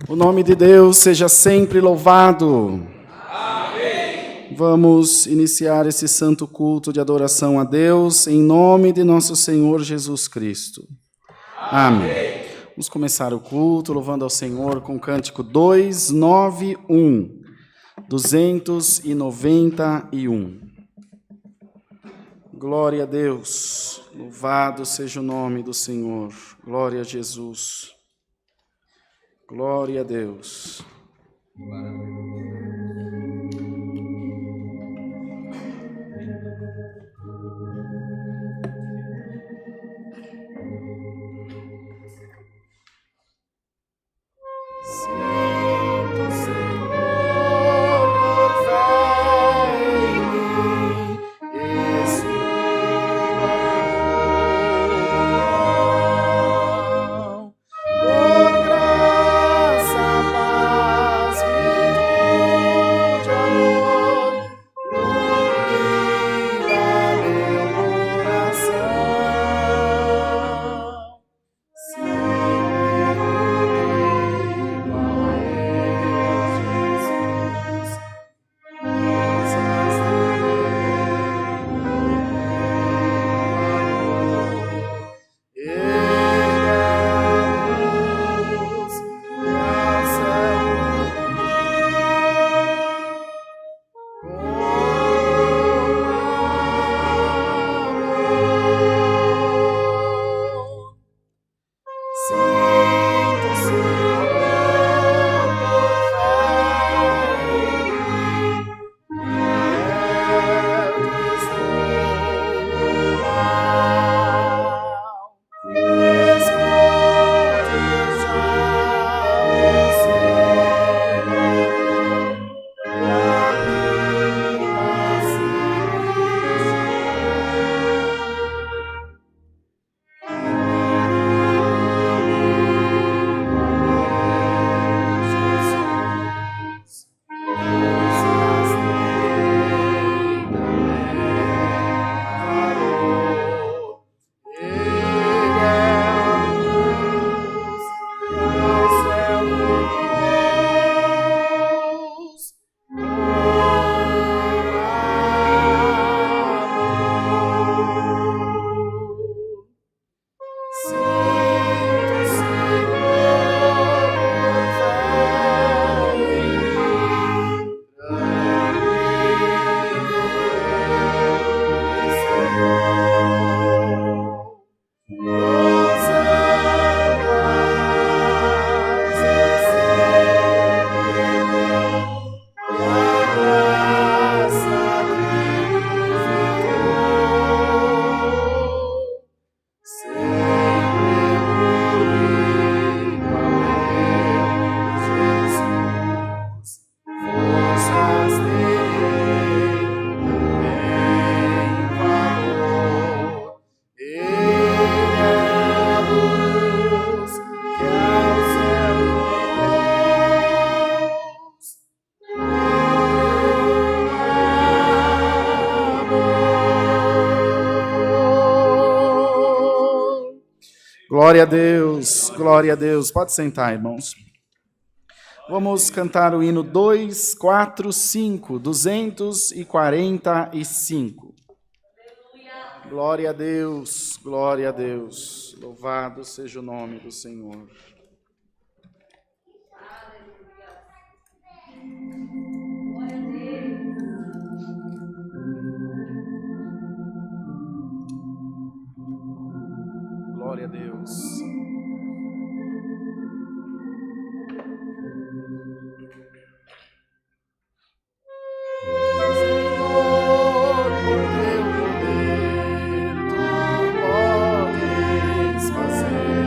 O nome de Deus seja sempre louvado. Amém. Vamos iniciar esse santo culto de adoração a Deus em nome de nosso Senhor Jesus Cristo. Amém. Vamos começar o culto louvando ao Senhor com o cântico 291. 291. Glória a Deus, louvado seja o nome do Senhor. Glória a Jesus. Glória a Deus. Glória a Deus, glória a Deus. Pode sentar, irmãos. Vamos cantar o hino 245, 245. Glória a Deus, glória a Deus. Louvado seja o nome do Senhor. Glória a Deus. Senhor, por teu poder, tu podes fazer.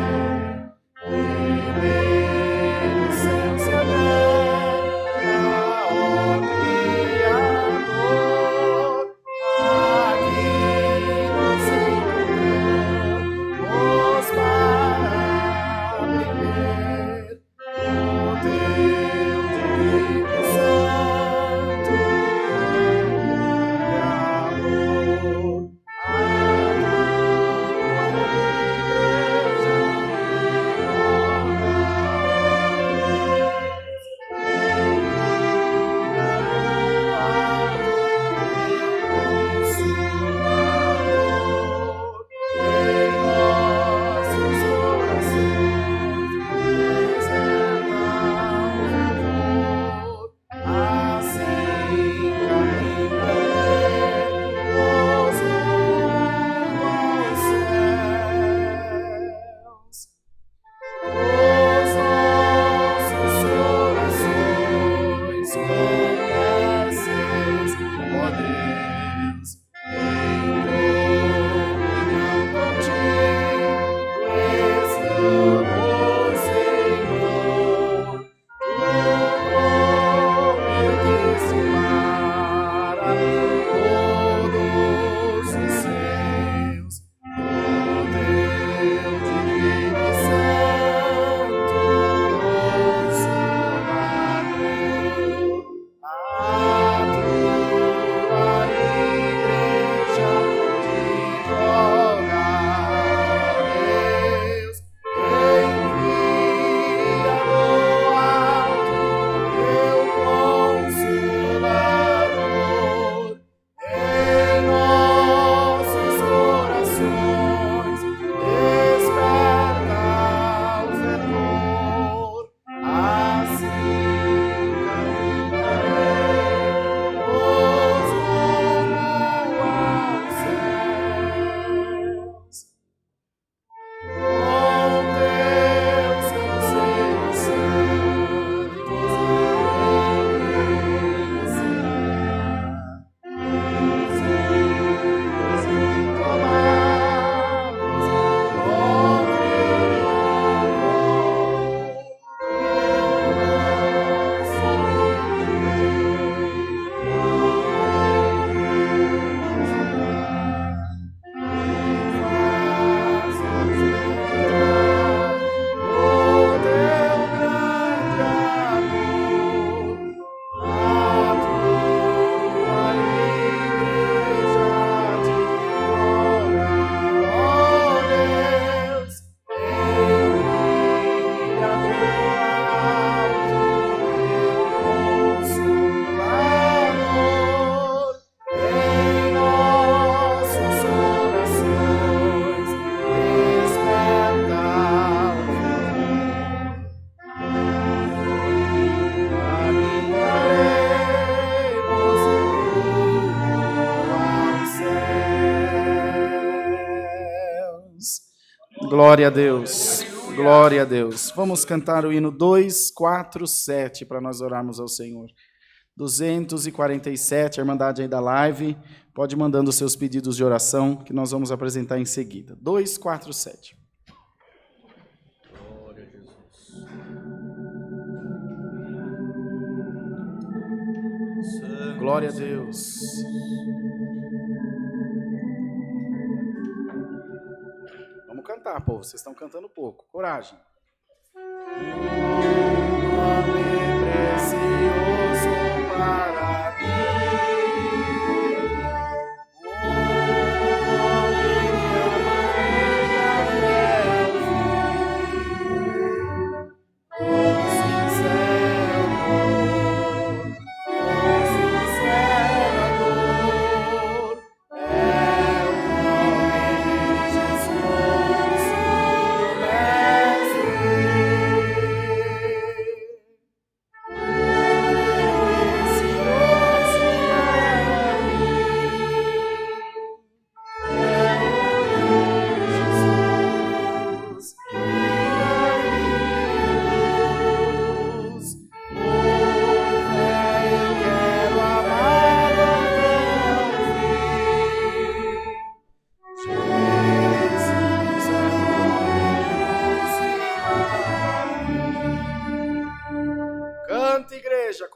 Glória a Deus. Glória a Deus. Vamos cantar o hino 247 para nós orarmos ao Senhor. 247, a Irmandade aí da live. Pode ir mandando os seus pedidos de oração, que nós vamos apresentar em seguida. 247. Glória a Jesus. Glória a Deus. Vamos cantar, povo. Vocês estão cantando pouco. Coragem. Nome precioso para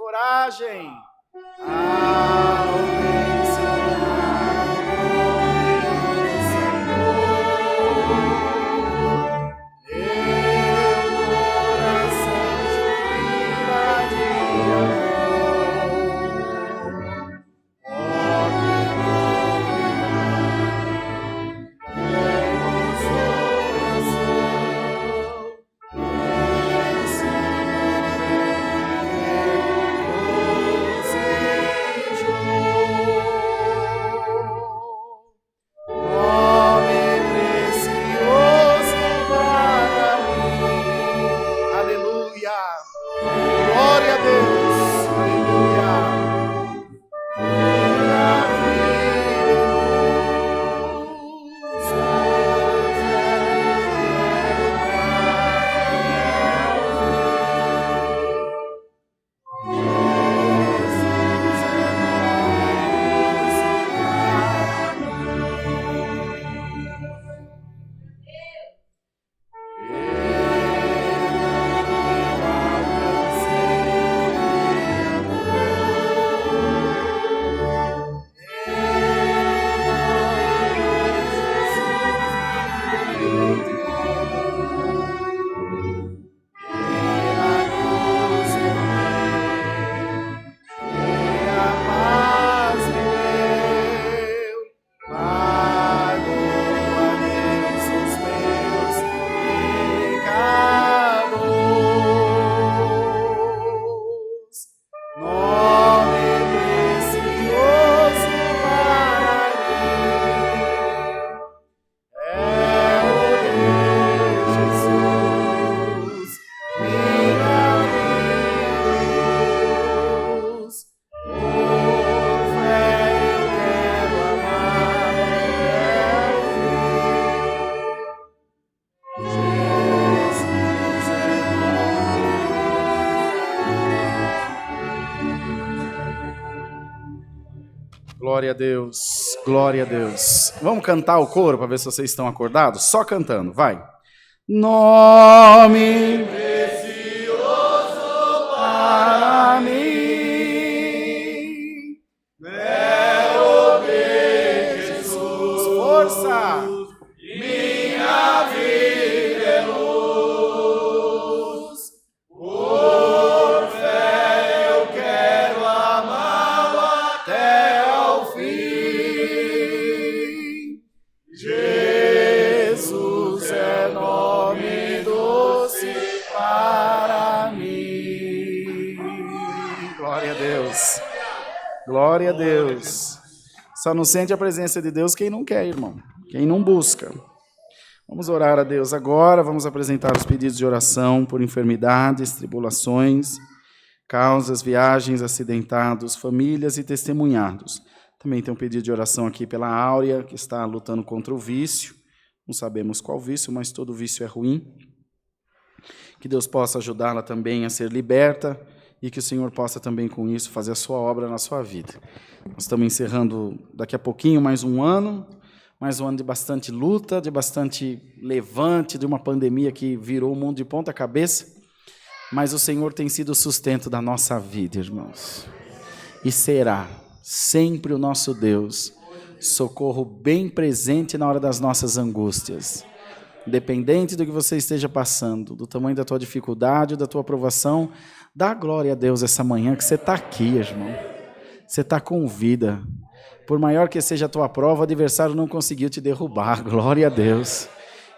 coragem. Glória a Deus, glória a Deus. Vamos cantar o coro para ver se vocês estão acordados? Só cantando, vai. Nome precioso para mim, é o de Jesus. Força! Minha vida é luz, por fé eu quero amá-lo até ao fim. Jesus é nome doce para mim. Glória a Deus. Glória a Deus. Só não sente a presença de Deus quem não quer, irmão. Quem não busca. Vamos orar a Deus agora. Vamos apresentar os pedidos de oração por enfermidades, tribulações, causas, viagens, acidentados, famílias e testemunhados. Também tem um pedido de oração aqui pela Áurea, que está lutando contra o vício. Não sabemos qual vício, mas todo vício é ruim. Que Deus possa ajudá-la também a ser liberta e que o Senhor possa também com isso fazer a sua obra na sua vida. Nós estamos encerrando daqui a pouquinho mais um ano de bastante luta, de bastante levante, de uma pandemia que virou o mundo de ponta cabeça, mas o Senhor tem sido o sustento da nossa vida, irmãos. E será sempre o nosso Deus, socorro bem presente na hora das nossas angústias. Independente do que você esteja passando, do tamanho da tua dificuldade, da tua provação, dá glória a Deus essa manhã que você está aqui, irmão. Você está com vida. Por maior que seja a tua prova, o adversário não conseguiu te derrubar. Glória a Deus.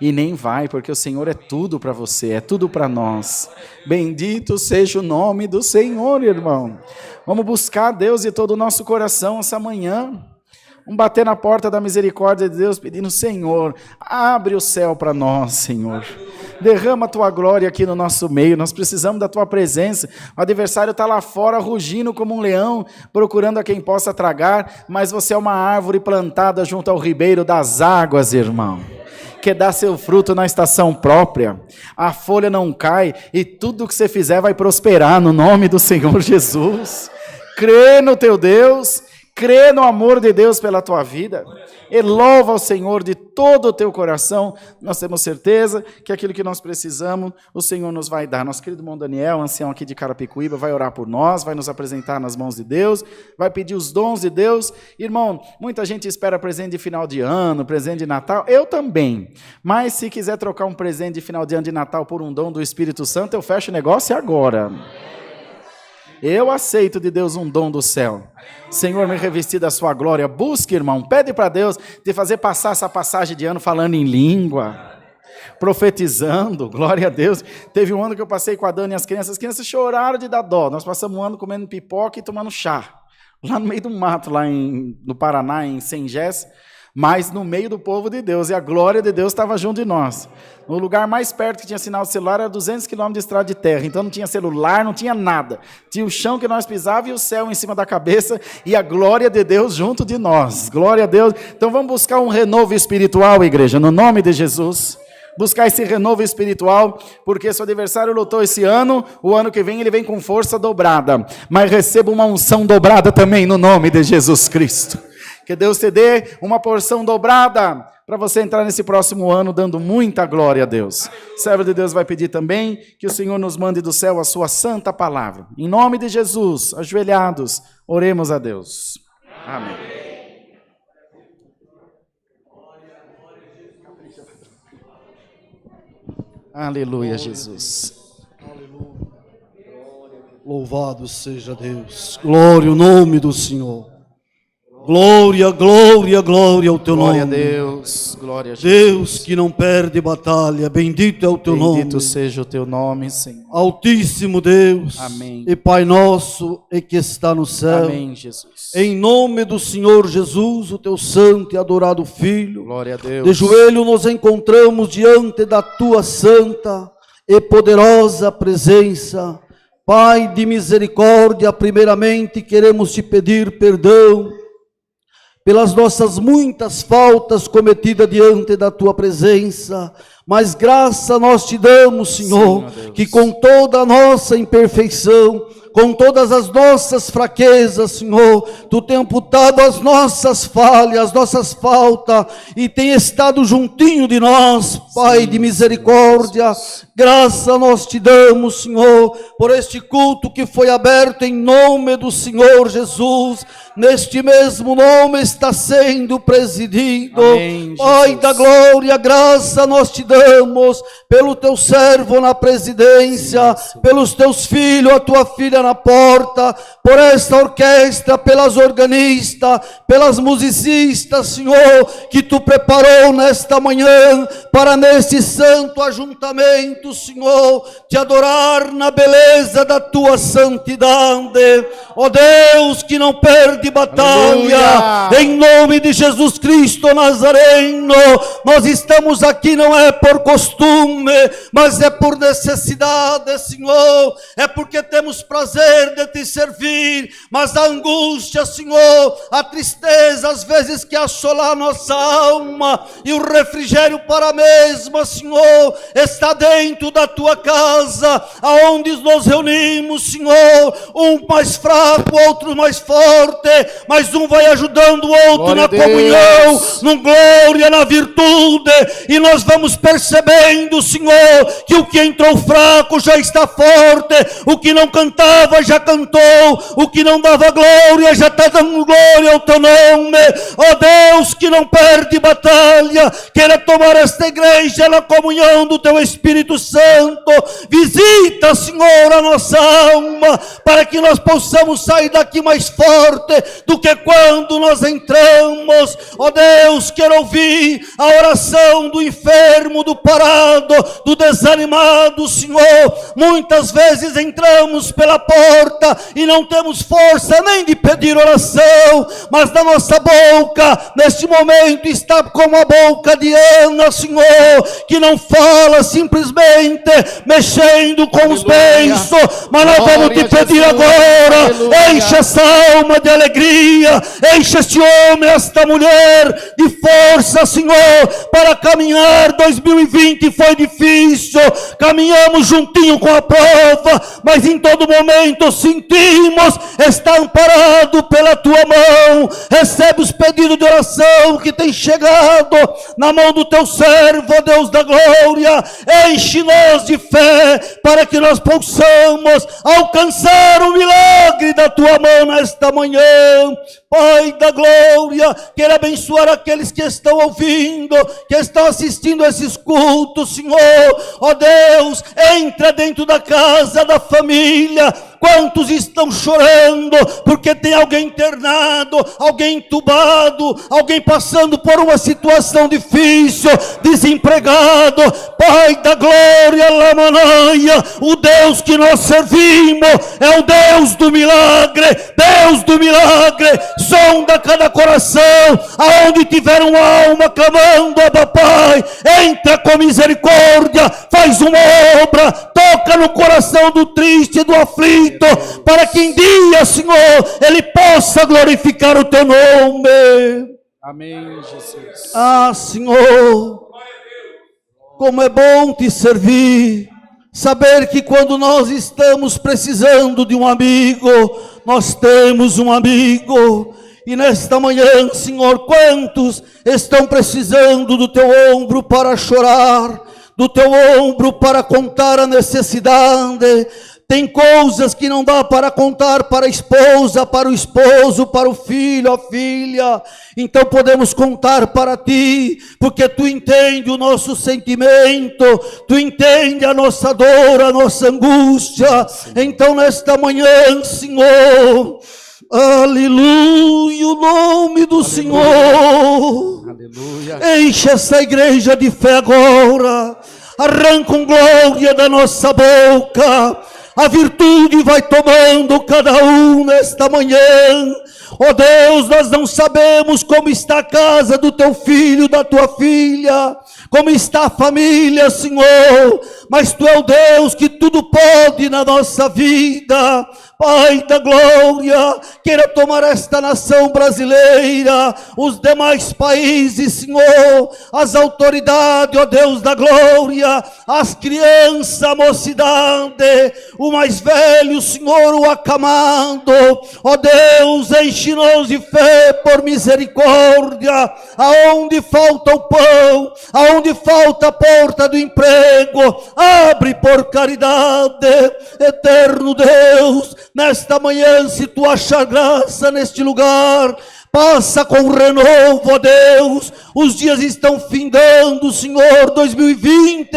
E nem vai, porque o Senhor é tudo para você, é tudo para nós. Bendito seja o nome do Senhor, irmão. Vamos buscar Deus de todo o nosso coração essa manhã. Vamos bater na porta da misericórdia de Deus, pedindo: Senhor, abre o céu para nós, Senhor. Derrama a tua glória aqui no nosso meio, nós precisamos da tua presença. O adversário está lá fora, rugindo como um leão, procurando a quem possa tragar, mas você é uma árvore plantada junto ao ribeiro das águas, irmão, que dá seu fruto na estação própria. A folha não cai e tudo que você fizer vai prosperar no nome do Senhor Jesus. Crê no teu Deus. Crê no amor de Deus pela tua vida, e louva ao Senhor de todo o teu coração. Nós temos certeza que aquilo que nós precisamos, o Senhor nos vai dar. Nosso querido irmão Daniel, ancião aqui de Carapicuíba, vai orar por nós, vai nos apresentar nas mãos de Deus, vai pedir os dons de Deus. Irmão, muita gente espera presente de final de ano, presente de Natal, eu também, mas se quiser trocar um presente de final de ano de Natal por um dom do Espírito Santo, eu fecho o negócio agora. Eu aceito de Deus um dom do céu. Senhor, me revestir da sua glória. Busque, irmão, pede para Deus te fazer passar essa passagem de ano falando em língua, profetizando, glória a Deus. Teve um ano que eu passei com a Dani e as crianças choraram de dar dó. Nós passamos um ano comendo pipoca e tomando chá, lá no meio do mato, lá no Paraná, em Sengés, mas no meio do povo de Deus, e a glória de Deus estava junto de nós. No lugar mais perto que tinha sinal de celular era 200 quilômetros de estrada de terra, então não tinha celular, não tinha nada, tinha o chão que nós pisávamos e o céu em cima da cabeça, e a glória de Deus junto de nós, glória a Deus. Então vamos buscar um renovo espiritual, igreja, no nome de Jesus. Buscar esse renovo espiritual, porque se o adversário lutou esse ano, o ano que vem ele vem com força dobrada, mas receba uma unção dobrada também no nome de Jesus Cristo. Que Deus te dê uma porção dobrada para você entrar nesse próximo ano dando muita glória a Deus. O servo de Deus vai pedir também que o Senhor nos mande do céu a sua santa palavra. Em nome de Jesus, ajoelhados, oremos a Deus. Amém. Aleluia, Jesus. Louvado seja Deus. Glória ao nome do Senhor. Glória, glória, glória ao teu nome. Glória a Deus, glória a Jesus. Deus que não perde batalha, bendito é o teu nome. Bendito seja o teu nome, Senhor. Altíssimo Deus. Amém. E Pai nosso, e que está no céu. Amém, Jesus. Em nome do Senhor Jesus, o teu santo e adorado Filho. Glória a Deus. De joelho nos encontramos diante da tua santa e poderosa presença. Pai de misericórdia, primeiramente queremos te pedir perdão pelas nossas muitas faltas cometidas diante da tua presença, mas graça nós te damos, Senhor, sim, que com toda a nossa imperfeição, com todas as nossas fraquezas, Senhor, tu tem amputado as nossas falhas, as nossas faltas, e tem estado juntinho de nós, Pai, sim, de misericórdia. Graça nós te damos, Senhor, por este culto que foi aberto em nome do Senhor Jesus. Neste mesmo nome está sendo presidido. Amém, Pai da glória, graça nós te damos pelo teu servo na presidência, sim, pelos teus filhos, a tua filha na porta, por esta orquestra, pelas organistas, pelas musicistas, Senhor, que tu preparou nesta manhã para neste santo ajuntamento, Senhor, te adorar na beleza da tua santidade. Ó Deus que não perde batalha, aleluia, em nome de Jesus Cristo Nazareno, nós estamos aqui não é por costume, mas é por necessidade, Senhor. É porque temos prazer de te servir, mas a angústia, Senhor, a tristeza às vezes que assola a nossa alma, e o refrigério para a mesma, Senhor, está dentro da tua casa, aonde nos reunimos, Senhor, um mais fraco, outro mais forte, mas um vai ajudando o outro glória na comunhão, no glória, na virtude, e nós vamos percebendo, Senhor, que o que entrou fraco já está forte, o que não cantava já cantou, o que não dava glória já está dando glória ao teu nome. Ó Deus, que não perde batalha, queira tomar esta igreja na comunhão do teu Espírito Santo. Visita, Senhor, a nossa alma, para que nós possamos sair daqui mais forte do que quando nós entramos. Ó Deus, quero ouvir a oração do enfermo, do parado, do desanimado, Senhor. Muitas vezes entramos pela porta e não temos força nem de pedir oração, mas na nossa boca, neste momento, está como a boca de Ana, Senhor, que não fala simplesmente mexendo com os beiços, mas nós vamos te pedir agora, enche essa alma de alegria, enche este homem, esta mulher de força, Senhor, para caminhar. 2020 foi difícil, caminhamos juntinho com a prova, mas em todo momento sentimos estar amparado pela tua mão. Recebe os pedidos de oração que tem chegado na mão do teu servo, ó Deus da glória. Enche-nos de fé para que nós possamos alcançar o milagre da tua mão nesta manhã. Pai da glória, quero abençoar aqueles que estão ouvindo, que estão assistindo esses cultos, Senhor. Ó Deus, entra dentro da casa, da família. Quantos estão chorando porque tem alguém internado, alguém entubado, alguém passando por uma situação difícil, desempregado. Pai da glória, Lamanaia, o Deus que nós servimos é o Deus do milagre. Deus do milagre, sonda cada coração, aonde tiver uma alma clamando, ó Pai, entra com misericórdia, faz uma obra, toca no coração do triste e do aflito, para que em dia, Senhor, ele possa glorificar o teu nome. Amém, Jesus. Ah, Senhor, como é bom te servir, saber que quando nós estamos precisando de um amigo, nós temos um amigo. E nesta manhã, Senhor, quantos estão precisando do teu ombro para chorar, do teu ombro para contar a necessidade. Tem coisas que não dá para contar para a esposa, para o esposo, para o filho, a filha. Então podemos contar para ti, porque tu entende o nosso sentimento, tu entende a nossa dor, a nossa angústia. Então nesta manhã, Senhor, aleluia, o nome do Senhor. Aleluia. Enche essa igreja de fé agora. Arranca com glória da nossa boca. A virtude vai tomando cada um nesta manhã. Ó Deus, nós não sabemos como está a casa do teu filho, da tua filha, como está a família, Senhor, mas tu é o Deus que tudo pode na nossa vida. Pai da glória, queira tomar esta nação brasileira, os demais países, Senhor, as autoridades, ó Deus da glória, as crianças, a mocidade, o mais velho, Senhor, o acamado. Ó Deus, enche-nos de fé por misericórdia. Aonde falta o pão, aonde falta a porta do emprego, abre por caridade. Eterno Deus, nesta manhã, se tu achar graça neste lugar, passa com renovo, ó Deus. Os dias estão findando, Senhor. 2020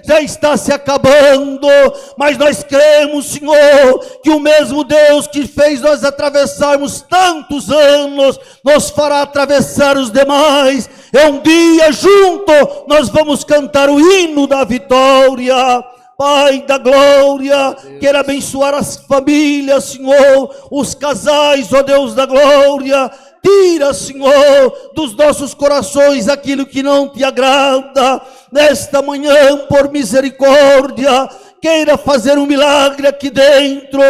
já está se acabando, mas nós cremos, Senhor, que o mesmo Deus que fez nós atravessarmos tantos anos, nos fará atravessar os demais. É um dia junto, nós vamos cantar o hino da vitória. Pai da glória, quero abençoar as famílias, Senhor, os casais, ó Deus da glória. Tira, Senhor, dos nossos corações aquilo que não te agrada. nesta manhã, por misericórdia, queira fazer um milagre aqui dentro,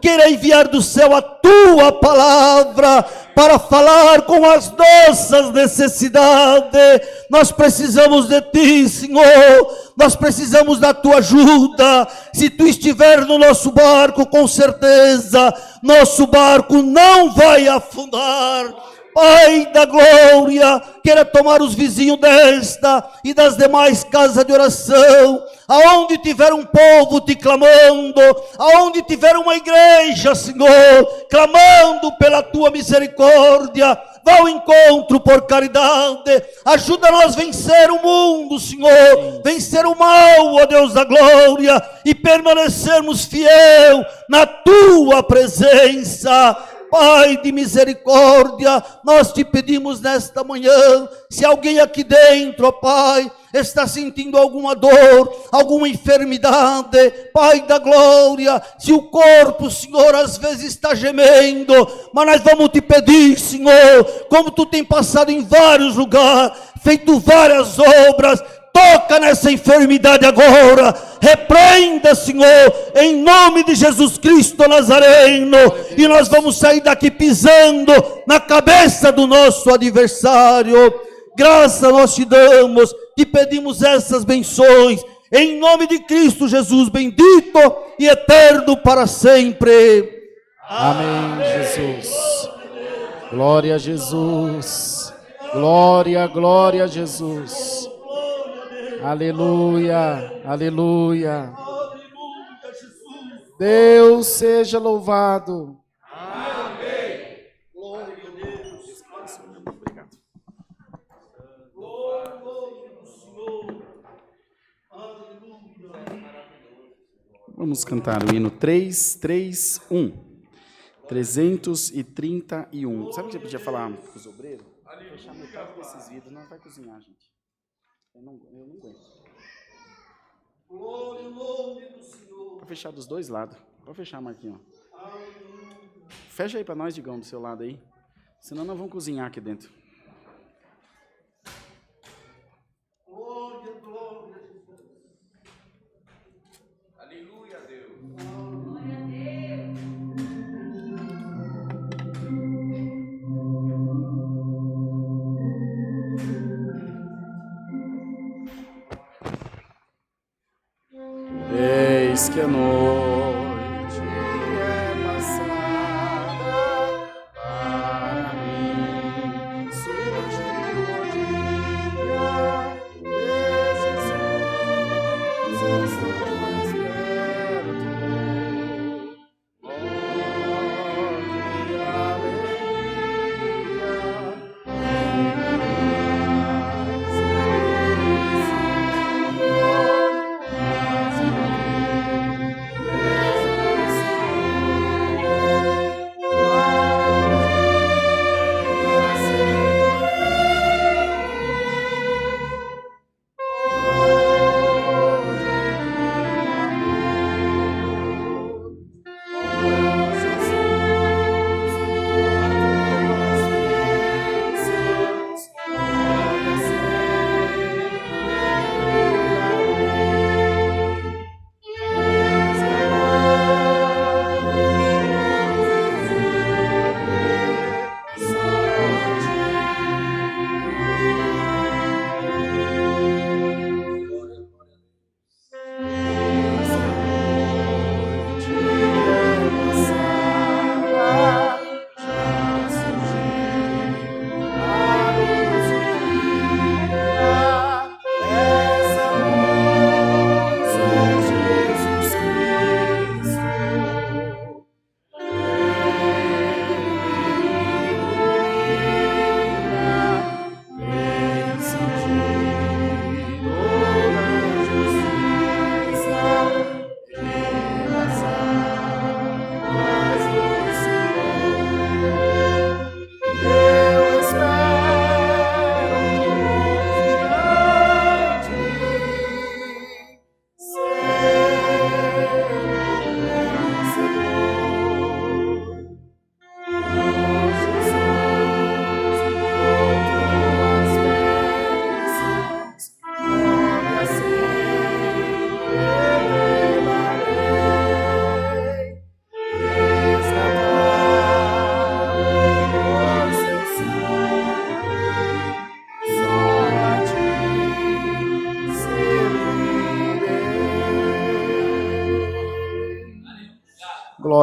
queira enviar do céu a tua palavra para falar com as nossas necessidades. Nós precisamos de ti, Senhor, nós precisamos da tua ajuda. Se tu estiver no nosso barco, com certeza nosso barco não vai afundar. Pai da glória, queira tomar os vizinhos desta e das demais casas de oração, aonde tiver um povo te clamando, aonde tiver uma igreja, Senhor, clamando pela tua misericórdia, vá ao encontro por caridade, ajuda-nos a vencer o mundo, Senhor, vencer o mal, ó Deus da glória, e permanecermos fiel na tua presença. Pai de misericórdia, nós te pedimos nesta manhã, se alguém aqui dentro, ó Pai, está sentindo alguma dor, alguma enfermidade, Pai da glória, se o corpo, Senhor, às vezes está gemendo, mas nós vamos te pedir, Senhor, como tu tem passado em vários lugares, feito várias obras, toca nessa enfermidade agora, repreenda, Senhor, em nome de Jesus Cristo Nazareno, e nós vamos sair daqui pisando na cabeça do nosso adversário. Graça nós te damos, te pedimos essas benções, em nome de Cristo Jesus, bendito e eterno para sempre. Amém, Jesus. Glória a Jesus. Glória, glória a Jesus. Aleluia, aleluia. Deus seja louvado. Amém. Glória a Deus. Obrigado. Glória do Senhor. Aleluia. Vamos cantar o hino 331. 331. Sabe o que você podia falar para os obreiros? Fechar metade desses vidros, não vai cozinhar, gente. Eu não aguento. Glória ao nome do Senhor. Vou fechar dos dois lados. Vou fechar, Marquinhos. Fecha aí para nós, Digão, do seu lado aí. Senão nós vamos cozinhar aqui dentro. Glória, glória a Jesus. Aleluia, Deus. Glória a Deus. Eis que a noite é passada, para mim surgiu o dia, de Jesus estou mais perto. Glória, alegria,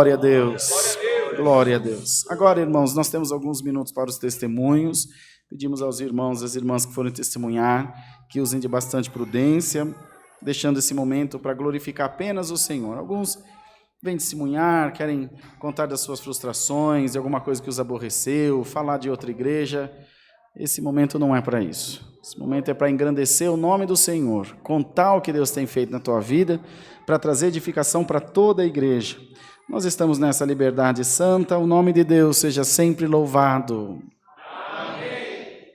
Glória a Deus. Glória a Deus. Agora, irmãos, nós temos alguns minutos para os testemunhos. Pedimos aos irmãos e às irmãs que forem testemunhar que usem de bastante prudência, deixando esse momento para glorificar apenas o Senhor. Alguns vêm testemunhar, querem contar das suas frustrações, de alguma coisa que os aborreceu, falar de outra igreja. Esse momento não é para isso. Esse momento é para engrandecer o nome do Senhor, contar o que Deus tem feito na tua vida, para trazer edificação para toda a igreja. Nós estamos nessa liberdade santa, o nome de Deus seja sempre louvado. Amém.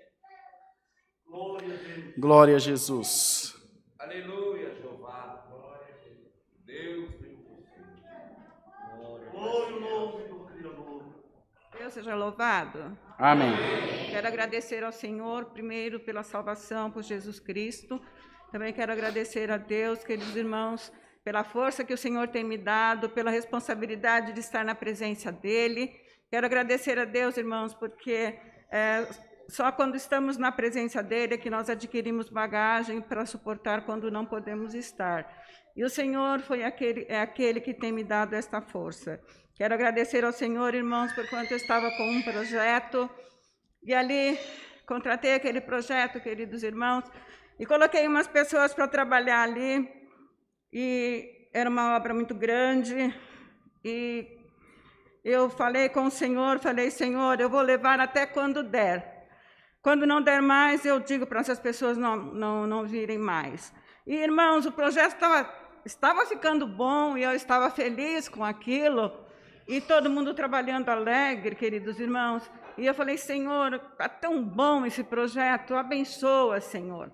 Glória a Jesus. Aleluia, Jeová. Glória a Deus. Glória ao nome do Criador. Deus seja louvado. Amém. Quero agradecer ao Senhor, primeiro, pela salvação por Jesus Cristo. Também quero agradecer a Deus, queridos irmãos, pela força que o Senhor tem me dado, pela responsabilidade de estar na presença dEle. Quero agradecer a Deus, irmãos, porque só quando estamos na presença dEle é que nós adquirimos bagagem para suportar quando não podemos estar. E o Senhor é aquele que tem me dado esta força. Quero agradecer ao Senhor, irmãos, por quanto eu estava com um projeto, e ali contratei aquele projeto, queridos irmãos, e coloquei umas pessoas para trabalhar ali, e era uma obra muito grande, e eu falei com o Senhor, Senhor, eu vou levar até quando der. Quando não der mais, eu digo para essas pessoas não virem mais. E, irmãos, o projeto estava ficando bom, e eu estava feliz com aquilo, e todo mundo trabalhando alegre, queridos irmãos. E eu falei, Senhor, está tão bom esse projeto, abençoa, Senhor.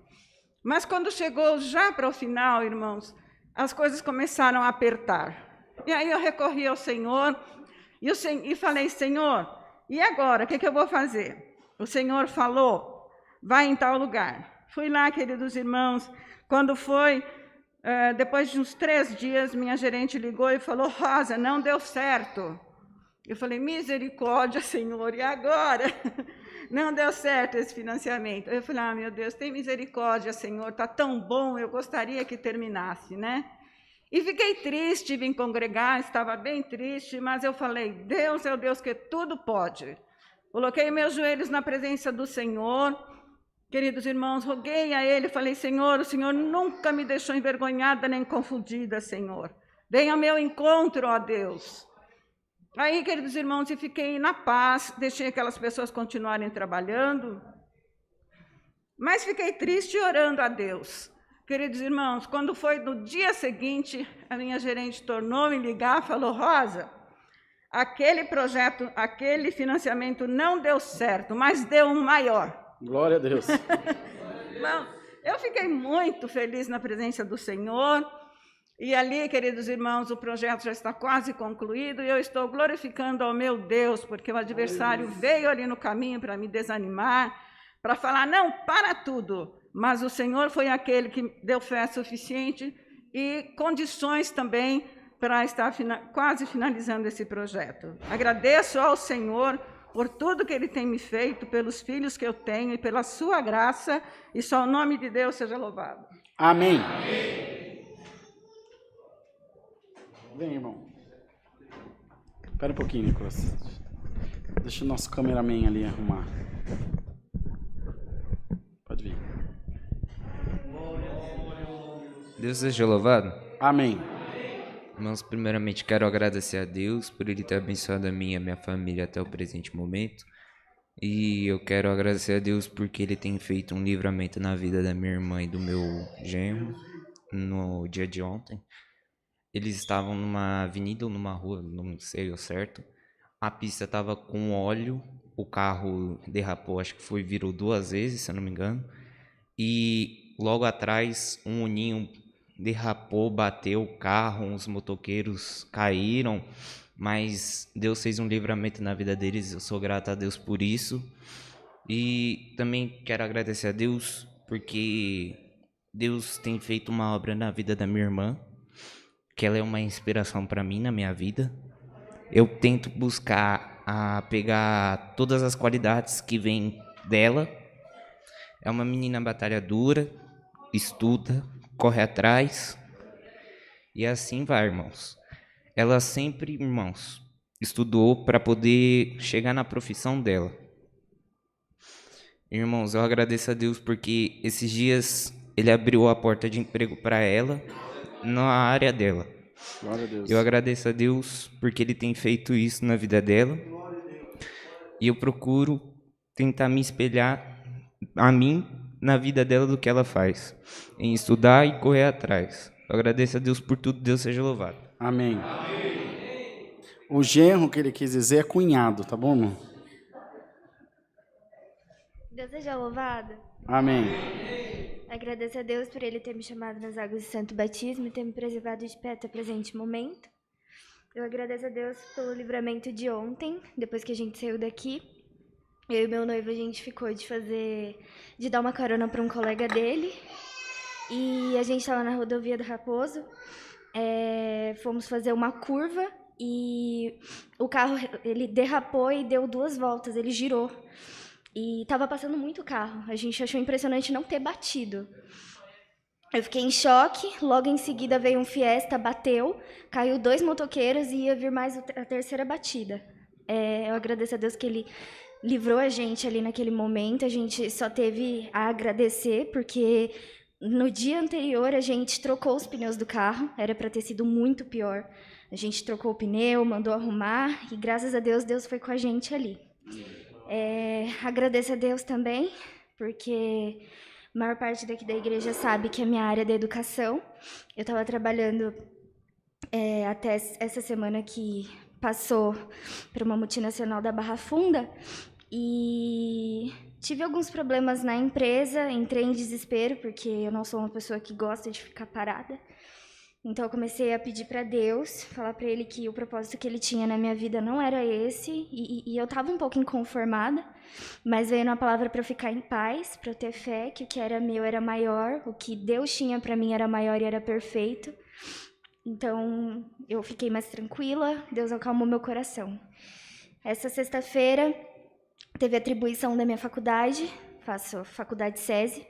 Mas quando chegou já para o final, irmãos, as coisas começaram a apertar. E aí eu recorri ao Senhor e falei, Senhor, e agora, o que eu vou fazer? O Senhor falou, vai em tal lugar. Fui lá, queridos irmãos, quando foi... depois de uns 3 dias, minha gerente ligou e falou, Rosa, não deu certo. Eu falei, misericórdia, Senhor, e agora? Não deu certo esse financiamento. Eu falei, meu Deus, tem misericórdia, Senhor, está tão bom, eu gostaria que terminasse, né? E fiquei triste, vim congregar, estava bem triste, mas eu falei, Deus é o Deus que tudo pode. Coloquei meus joelhos na presença do Senhor. Queridos irmãos, roguei a Ele, falei, Senhor, o Senhor nunca me deixou envergonhada nem confundida, Senhor. Venha ao meu encontro, ó Deus. Aí, queridos irmãos, eu fiquei na paz, deixei aquelas pessoas continuarem trabalhando, mas fiquei triste orando a Deus. Queridos irmãos, quando foi no dia seguinte, a minha gerente tornou me ligar, falou, Rosa, aquele projeto, aquele financiamento não deu certo, mas deu um maior. Glória a Deus. Irmão, eu fiquei muito feliz na presença do Senhor, e ali, queridos irmãos, o projeto já está quase concluído, e eu estou glorificando ao meu Deus, porque o adversário veio ali no caminho para me desanimar, para falar, não, para tudo, mas o Senhor foi aquele que deu fé suficiente e condições também para estar quase finalizando esse projeto. Agradeço ao Senhor por tudo que Ele tem me feito, pelos filhos que eu tenho e pela sua graça, e só o nome de Deus seja louvado. Amém. Vem, irmão. Espera um pouquinho, Nicolas. Deixa o nosso cameraman ali arrumar. Pode vir. Deus seja louvado. Amém. Irmãos, primeiramente quero agradecer a Deus por Ele ter abençoado a mim e a minha família até o presente momento. E eu quero agradecer a Deus porque Ele tem feito um livramento na vida da minha irmã e do meu genro no dia de ontem. Eles estavam numa avenida ou numa rua, não sei ao certo. A pista estava com óleo, o carro derrapou, acho que virou 2 vezes, se eu não me engano. E logo atrás um uninho derrapou, bateu o carro, os motoqueiros caíram, mas Deus fez um livramento na vida deles, eu sou grato a Deus por isso. E também quero agradecer a Deus porque Deus tem feito uma obra na vida da minha irmã, que ela é uma inspiração para mim na minha vida. Eu tento buscar pegar todas as qualidades que vêm dela. É uma menina batalhadora, estuda, corre atrás, e assim vai, irmãos. ela sempre, irmãos, estudou para poder chegar na profissão dela. Irmãos, eu agradeço a Deus porque esses dias ele abriu a porta de emprego para ela na área dela. Glória a Deus. Eu agradeço a Deus porque ele tem feito isso na vida dela. E eu procuro tentar me espelhar a mim na vida dela do que ela faz, em estudar e correr atrás. Eu agradeço a Deus por tudo, Deus seja louvado. Amém. O genro que ele quis dizer é cunhado, tá bom, irmão? Deus seja louvado. Amém. Agradeço a Deus por Ele ter me chamado nas águas do Santo Batismo e ter me preservado de pé até o presente momento. Eu agradeço a Deus pelo livramento de ontem, depois que a gente saiu daqui. Eu e meu noivo, a gente ficou de dar uma carona para um colega dele. E a gente estava na rodovia do Raposo, fomos fazer uma curva e o carro, ele derrapou e deu 2 voltas, ele girou. E estava passando muito carro, a gente achou impressionante não ter batido. Eu fiquei em choque, logo em seguida veio um Fiesta, bateu, caiu 2 motoqueiros e ia vir mais a terceira batida. Eu agradeço a Deus que Ele livrou a gente ali naquele momento, a gente só teve a agradecer, porque no dia anterior a gente trocou os pneus do carro, era para ter sido muito pior. A gente trocou o pneu, mandou arrumar e graças a Deus, Deus foi com a gente ali. Agradeço a Deus também, porque a maior parte daqui da igreja sabe que a minha área é da educação. Eu estava trabalhando até essa semana que passou para uma multinacional da Barra Funda e tive alguns problemas na empresa, entrei em desespero, porque eu não sou uma pessoa que gosta de ficar parada. Então eu comecei a pedir para Deus, falar para Ele que o propósito que Ele tinha na minha vida não era esse, e eu estava um pouco inconformada, mas veio uma palavra para eu ficar em paz, para eu ter fé, que o que era meu era maior, o que Deus tinha para mim era maior e era perfeito. Então eu fiquei mais tranquila, Deus acalmou meu coração. Essa sexta-feira teve a atribuição da minha faculdade, faço faculdade SESI,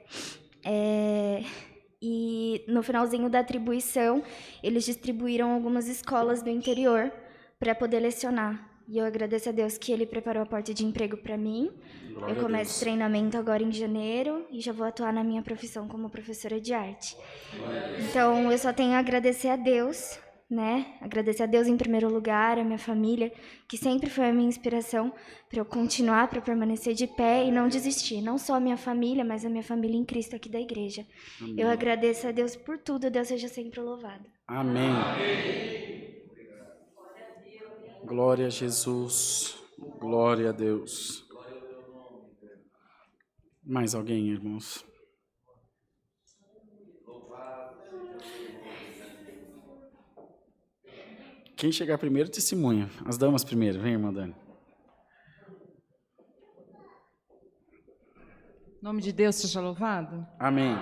e no finalzinho da atribuição, eles distribuíram algumas escolas do interior para poder lecionar. E eu agradeço a Deus que Ele preparou a porta de emprego para mim. Eu começo treinamento agora em janeiro e já vou atuar na minha profissão como professora de arte. Então, eu só tenho a agradecer a Deus, né? Agradecer a Deus em primeiro lugar, a minha família, que sempre foi a minha inspiração para eu continuar, para permanecer de pé e não desistir. Não só a minha família, mas a minha família em Cristo aqui da igreja. Amém. Eu agradeço a Deus por tudo, Deus seja sempre louvado. Amém. Glória a Jesus. Glória a Deus. Mais alguém, irmãos? Quem chegar primeiro, testemunha. As damas primeiro. Vem, irmã Dani. Em nome de Deus seja louvado. Amém.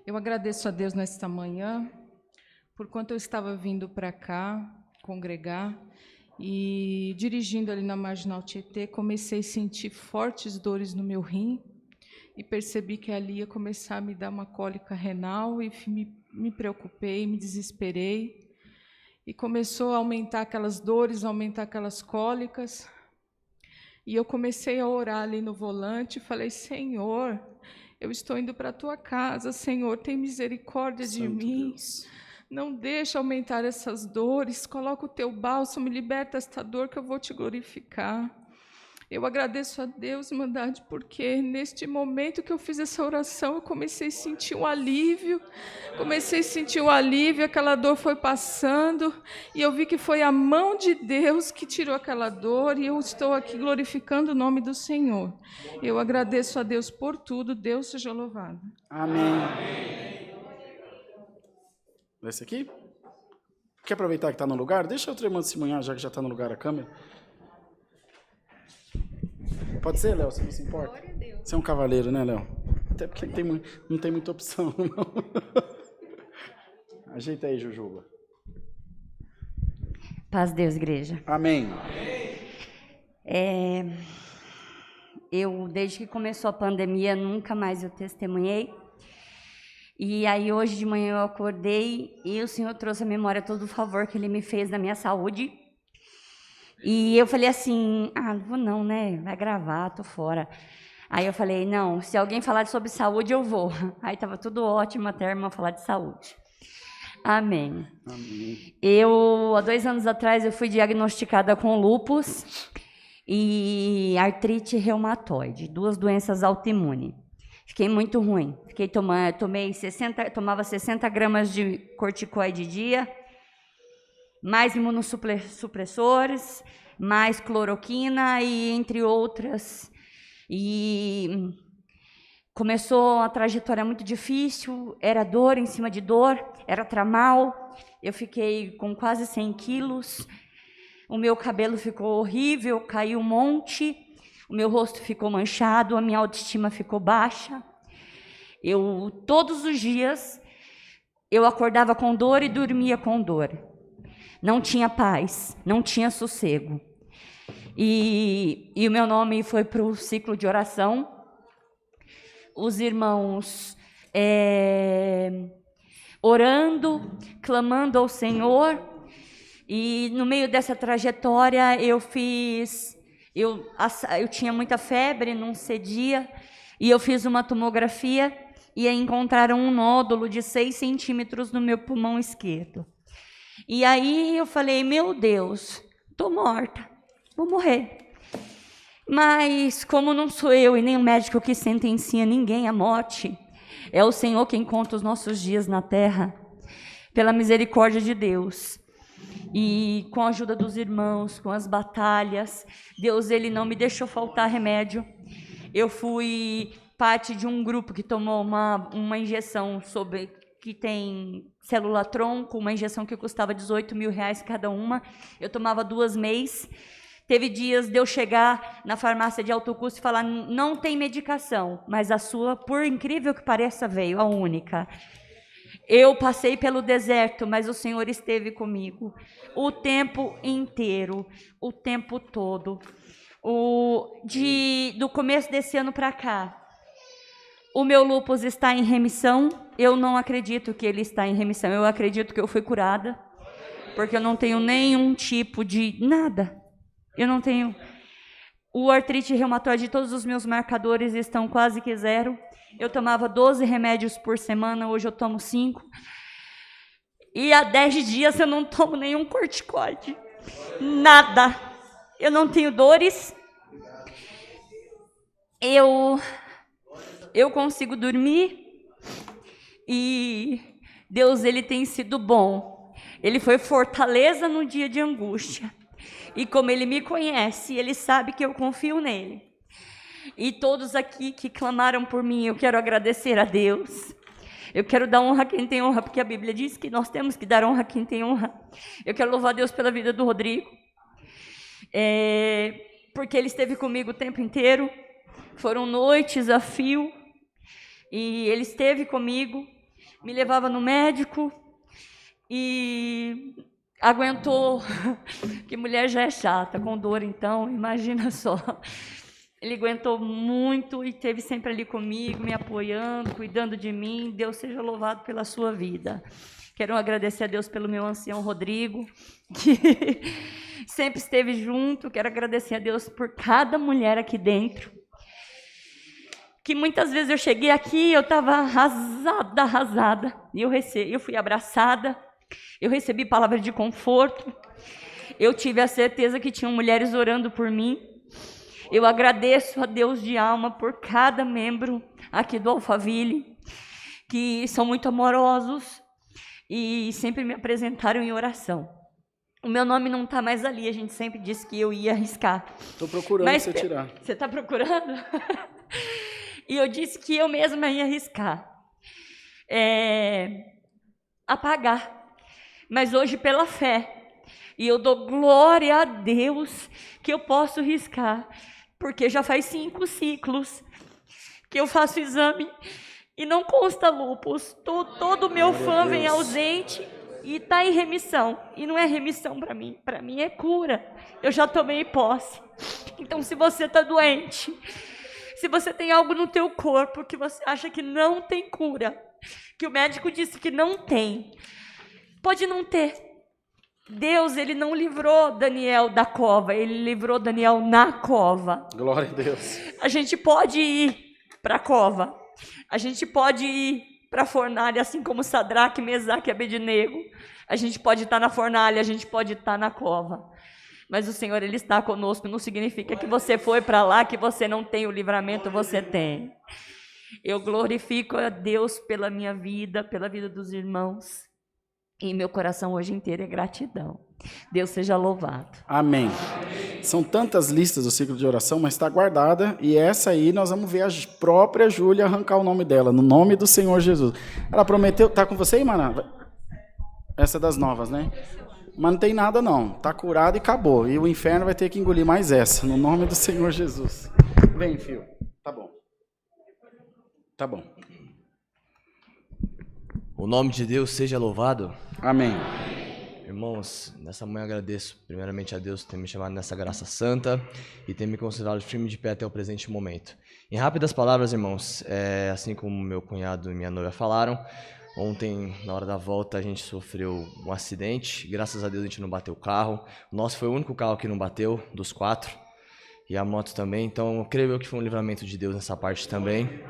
Eu agradeço a Deus nesta manhã, por quanto eu estava vindo para cá, congregar, e dirigindo ali na Marginal Tietê, comecei a sentir fortes dores no meu rim, e percebi que ali ia começar a me dar uma cólica renal, e me preocupei, me desesperei, e começou a aumentar aquelas dores, a aumentar aquelas cólicas. E eu comecei a orar ali no volante, falei, Senhor, eu estou indo para a Tua casa, Senhor, tem misericórdia de mim. Deus. Não deixa aumentar essas dores, coloca o Teu bálsamo, liberta esta dor que eu vou Te glorificar. Eu agradeço a Deus, irmandade, porque neste momento que eu fiz essa oração, eu comecei a sentir um alívio, aquela dor foi passando, e eu vi que foi a mão de Deus que tirou aquela dor, e eu estou aqui glorificando o nome do Senhor. Eu agradeço a Deus por tudo, Deus seja louvado. Amém. Esse aqui? Quer aproveitar que está no lugar? Deixa a outra irmã testemunhar, já que já está no lugar a câmera. Pode ser, Léo, se não se importa. Glória a Deus. Você é um cavaleiro, né, Léo? Até porque não tem muita opção, não. Ajeita aí, Jujuba. Paz de Deus, igreja. Amém. Eu, desde que começou a pandemia, nunca mais eu testemunhei. E aí hoje de manhã eu acordei e o Senhor trouxe à memória todo o favor que Ele me fez na minha saúde. E eu falei assim, não vou não, né? Vai gravar, tô fora. Aí eu falei, não, se alguém falar sobre saúde, eu vou. Aí estava tudo ótimo até a irmã falar de saúde. Amém. Amém. Há 2 anos atrás, eu fui diagnosticada com lúpus e artrite reumatoide, 2 doenças autoimunes. Fiquei muito ruim. Tomava 60 gramas de corticoide dia, mais imunossupressores, mais cloroquina e entre outras. E começou uma trajetória muito difícil, era dor em cima de dor, era tramal. Eu fiquei com quase 100 quilos, o meu cabelo ficou horrível, caiu um monte, o meu rosto ficou manchado, a minha autoestima ficou baixa. Todos os dias, eu acordava com dor e dormia com dor. Não tinha paz, não tinha sossego. E o meu nome foi para o ciclo de oração. Os irmãos orando, clamando ao Senhor. E no meio dessa trajetória eu tinha muita febre, não cedia, e eu fiz uma tomografia e encontraram um nódulo de 6 centímetros no meu pulmão esquerdo. E aí eu falei, meu Deus, estou morta, vou morrer. Mas como não sou eu e nem o médico que sentencia ninguém à morte, é o Senhor quem conta os nossos dias na terra, pela misericórdia de Deus. E com a ajuda dos irmãos, com as batalhas, Deus ele não me deixou faltar remédio. Eu fui parte de um grupo que tomou uma injeção que tem célula-tronco, uma injeção que custava R$18.000 cada uma. Eu tomava 2 mês. Teve dias de eu chegar na farmácia de alto custo e falar, não tem medicação, mas a sua, por incrível que pareça, veio, a única. Eu passei pelo deserto, mas o Senhor esteve comigo o tempo inteiro, o tempo todo. Do começo desse ano para cá, o meu lúpus está em remissão. Eu não acredito que ele está em remissão, eu acredito que eu fui curada, porque eu não tenho nenhum tipo de nada. Eu não tenho. O artrite reumatoide, todos os meus marcadores estão quase que 0. Eu tomava 12 remédios por semana, hoje eu tomo 5. E há 10 dias eu não tomo nenhum corticoide. Nada. Eu não tenho dores. Eu consigo dormir. E Deus, ele tem sido bom. Ele foi fortaleza no dia de angústia. E como ele me conhece, ele sabe que eu confio nele. E todos aqui que clamaram por mim, eu quero agradecer a Deus. Eu quero dar honra a quem tem honra, porque a Bíblia diz que nós temos que dar honra a quem tem honra. Eu quero louvar a Deus pela vida do Rodrigo, porque ele esteve comigo o tempo inteiro. Foram noites a fio, e ele esteve comigo, me levava no médico, e aguentou, que mulher já é chata, com dor então, imagina só. Ele aguentou muito e esteve sempre ali comigo, me apoiando, cuidando de mim. Deus seja louvado pela sua vida. Quero agradecer a Deus pelo meu ancião Rodrigo, que sempre esteve junto. Quero agradecer a Deus por cada mulher aqui dentro, que muitas vezes eu cheguei aqui, eu estava arrasada, e eu fui abraçada, eu recebi palavras de conforto, eu tive a certeza que tinham mulheres orando por mim. Eu agradeço a Deus de alma por cada membro aqui do Alphaville, que são muito amorosos e sempre me apresentaram em oração. O meu nome não está mais ali, a gente sempre disse que eu ia arriscar. Estou procurando você tirar. Você está procurando? E eu disse que eu mesma ia arriscar. Apagar. Mas hoje, pela fé, e eu dou glória a Deus que eu posso riscar, porque já faz 5 ciclos que eu faço exame e não consta lúpus. Todo o meu fã vem ausente e está em remissão. E não é remissão para mim é cura. Eu já tomei posse. Então, se você está doente, se você tem algo no teu corpo que você acha que não tem cura, que o médico disse que não tem. Pode não ter. Deus, ele não livrou Daniel da cova, ele livrou Daniel na cova. Glória a Deus. A gente pode ir para a cova, a gente pode ir para a fornalha, assim como Sadraque, Mesaque e Abednego. A gente pode estar na fornalha, a gente pode estar na cova. Mas o Senhor, ele está conosco, não significa que você foi para lá, que você não tem o livramento, você tem. Eu glorifico a Deus pela minha vida, pela vida dos irmãos. E meu coração hoje inteiro é gratidão. Deus seja louvado. Amém. São tantas listas do ciclo de oração, mas está guardada. E essa aí nós vamos ver a própria Júlia arrancar o nome dela, no nome do Senhor Jesus. Ela prometeu... Está com você, Imaná? Essa é das novas, né? Mas não tem nada não. Está curado e acabou. E o inferno vai ter que engolir mais essa, no nome do Senhor Jesus. Vem, filho. Tá bom. Tá bom. O nome de Deus seja louvado. Amém. Irmãos, nessa manhã agradeço primeiramente a Deus por ter me chamado nessa graça santa e ter me considerado firme de pé até o presente momento. Em rápidas palavras, irmãos, assim como meu cunhado e minha noiva falaram, ontem, na hora da volta, a gente sofreu um acidente. Graças a Deus a gente não bateu o carro. O nosso foi o único carro que não bateu, dos 4. E a moto também. Então, eu creio que foi um livramento de Deus nessa parte também.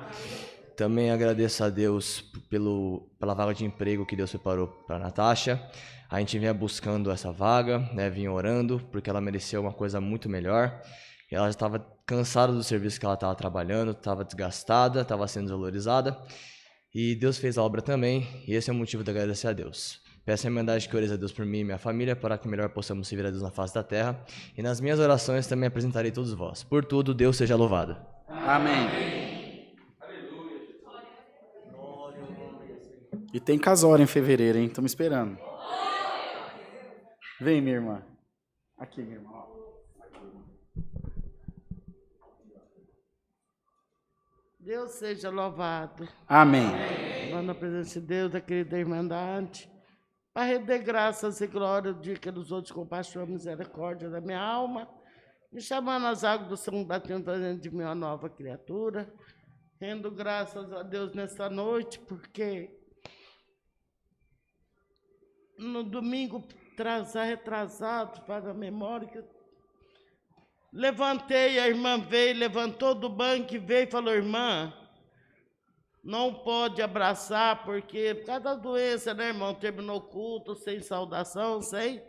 Também agradeço a Deus pela vaga de emprego que Deus preparou para a Natasha. A gente vinha buscando essa vaga, né, vinha orando, porque ela merecia uma coisa muito melhor. Ela já estava cansada do serviço que ela estava trabalhando, estava desgastada, estava sendo desvalorizada. E Deus fez a obra também, e esse é o motivo de agradecer a Deus. Peço a irmandade que ores a Deus por mim e minha família, para que melhor possamos servir a Deus na face da terra. E nas minhas orações também apresentarei todos vós. Por tudo, Deus seja louvado. Amém. E tem casório em fevereiro, hein? Estamos esperando. Vem, minha irmã. Aqui, minha irmã. Deus seja louvado. Amém. Vamos na presença de Deus, da querida Irmandade, para render graças e glória o dia que nos outros compaixão, misericórdia da minha alma, me chamando as águas do São Batismo, fazendo de mim uma nova criatura. Rendo graças a Deus nesta noite, porque no domingo retrasado, para a memória, que levantei, a irmã veio, levantou do banco e veio e falou: irmã, não pode abraçar, porque por causa da doença, né, irmão? Terminou o culto, sem saudação, sem.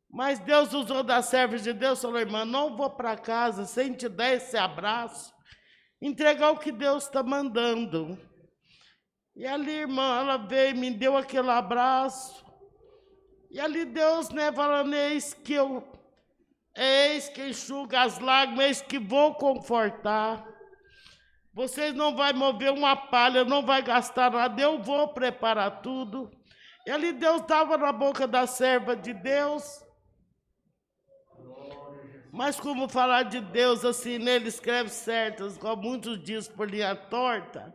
Mas Deus usou das servas de Deus, falou: irmã, não vou para casa sem te dar esse abraço, entregar o que Deus está mandando. E ali, irmã, ela veio, me deu aquele abraço. E ali Deus, né, falando: eis que enxuga as lágrimas, eis que vou confortar. Vocês não vão mover uma palha, não vai gastar nada, eu vou preparar tudo. E ali Deus estava na boca da serva de Deus. Mas como falar de Deus assim, nele escreve certas, como muitos dias por linha torta,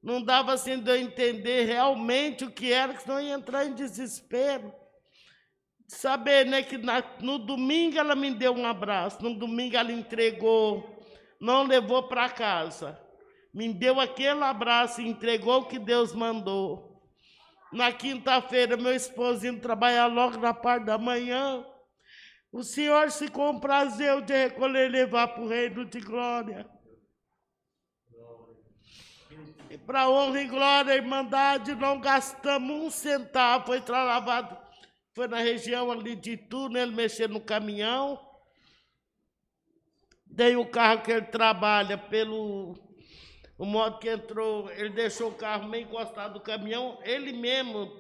não dava assim de eu entender realmente o que era, que senão eu ia entrar em desespero. Saber, né, que no domingo ela me deu um abraço, no domingo ela entregou, não levou para casa, me deu aquele abraço e entregou o que Deus mandou. Na quinta-feira, meu esposo indo trabalhar logo na parte da manhã, o Senhor se comprazeu de recolher e levar para o reino de glória. E para honra e glória, a Irmandade, não gastamos um centavo, foi lavado. Foi na região ali de Itu, né, ele mexeu no caminhão. Dei o carro que ele trabalha, o modo que entrou, ele deixou o carro meio encostado do caminhão, ele mesmo,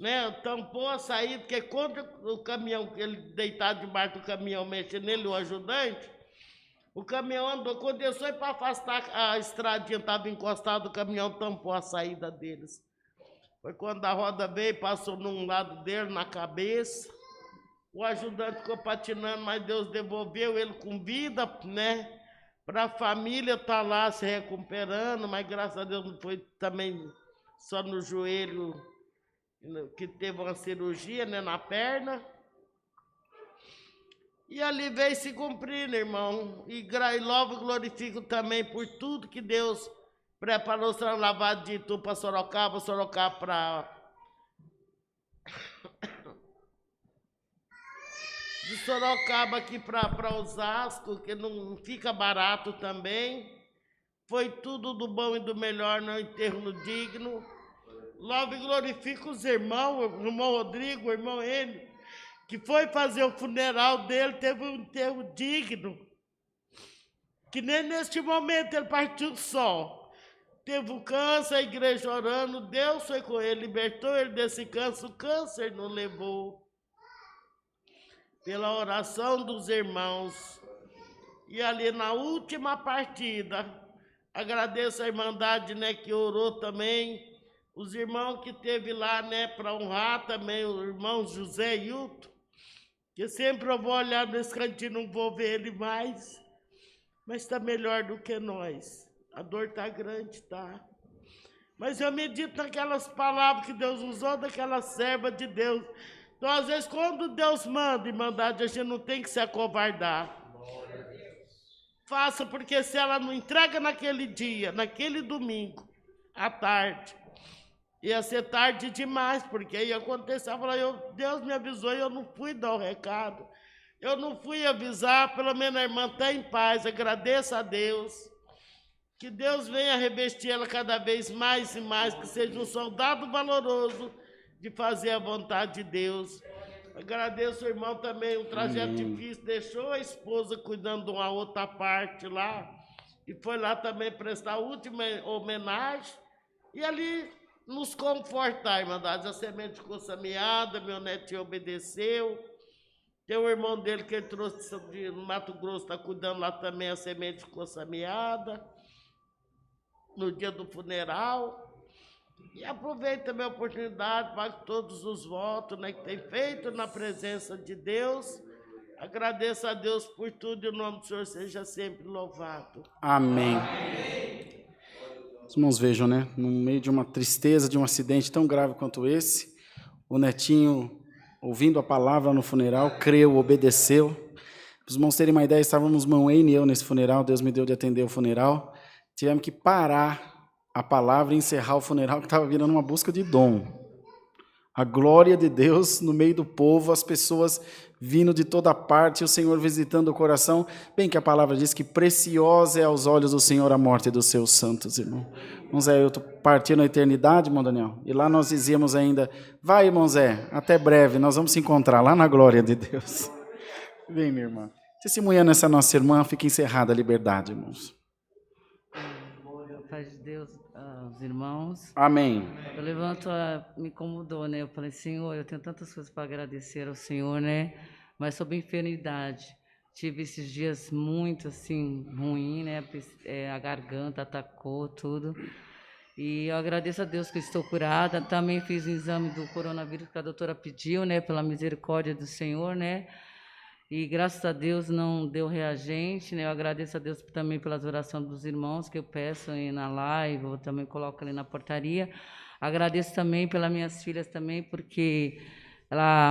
né, tampou a saída, porque contra o caminhão, ele deitado debaixo do caminhão, mexendo nele, o ajudante, o caminhão andou, quando ele foi para afastar a estradinha, estava encostado, o caminhão tampou a saída deles. Foi quando a roda veio, passou num lado dele, na cabeça. O ajudante ficou patinando, mas Deus devolveu ele com vida, né? Para a família estar lá se recuperando, mas graças a Deus não foi também só no joelho, que teve uma cirurgia, né, na perna. E ali veio se cumprindo, irmão. E logo glorifico também por tudo que Deus preparou o lavado de Itu para Sorocaba, Sorocaba para... de Sorocaba aqui para Osasco, que não fica barato também. Foi tudo do bom e do melhor no enterro no digno. Logo e glorifico os irmãos, o irmão Rodrigo, o irmão Enio, que foi fazer o funeral dele, teve um enterro digno. Que nem neste momento ele partiu só. Teve o câncer, a igreja orando, Deus foi com ele, libertou ele desse câncer, o câncer não levou. Pela oração dos irmãos. E ali na última partida, agradeço a Irmandade, né, que orou também, os irmãos que teve lá, né, para honrar também o irmão José Hilton, que sempre eu vou olhar nesse cantinho, não vou ver ele mais, mas está melhor do que nós. A dor está grande, tá? Mas eu medito naquelas palavras que Deus usou, daquela serva de Deus. Então, às vezes, quando Deus manda Irmandade, a gente não tem que se acovardar. Faça, porque se ela não entrega naquele dia, naquele domingo, à tarde, ia ser tarde demais, porque ia acontecer. Eu falei, Deus me avisou e eu não fui dar o recado. Eu não fui avisar, pelo menos a irmã está em paz, agradeça a Deus. Que Deus venha revestir ela cada vez mais e mais, que seja um soldado valoroso de fazer a vontade de Deus. Agradeço o irmão também, um trajeto difícil, deixou a esposa cuidando de uma outra parte lá, e foi lá também prestar a última homenagem, e ali nos confortar, Irmandade. A semente ficou semeada, meu netinho obedeceu, tem o irmão dele que ele trouxe de Mato Grosso, está cuidando lá também, a semente ficou semeada, no dia do funeral. E aproveito também a oportunidade para todos os votos, né, que tem feito na presença de Deus. Agradeço a Deus por tudo e o nome do Senhor seja sempre louvado. Amém. Os irmãos vejam, né? No meio de uma tristeza, de um acidente tão grave quanto esse, o netinho, ouvindo a palavra no funeral, creu, obedeceu. Para os irmãos terem uma ideia, estávamos irmão Ene e eu nesse funeral, Deus me deu de atender o funeral. Tivemos que parar a palavra e encerrar o funeral, que estava virando uma busca de dom. A glória de Deus no meio do povo, as pessoas vindo de toda parte, o Senhor visitando o coração. Bem que a palavra diz que preciosa é aos olhos do Senhor a morte dos seus santos, irmão. Irmão Zé, eu estou partindo na eternidade, irmão Daniel, e lá nós dizíamos ainda, vai, irmão Zé, até breve, nós vamos se encontrar lá na glória de Deus. Vem, minha irmã. Testemunhando essa nossa irmã, fica encerrada a liberdade, irmãos. Paz de Deus, aos irmãos. Amém. Eu levanto, me incomodou, né? Eu falei, Senhor, eu tenho tantas coisas para agradecer ao Senhor, né? Mas sobre a enfermidade, tive esses dias muito, assim, ruim, né? A garganta atacou, tudo. E eu agradeço a Deus que estou curada. Também fiz o exame do coronavírus que a doutora pediu, né? Pela misericórdia do Senhor, né? E graças a Deus não deu reagente, né? Eu agradeço a Deus também pelas orações dos irmãos que eu peço aí na live, eu também coloco ali na portaria. Agradeço também pelas minhas filhas também, porque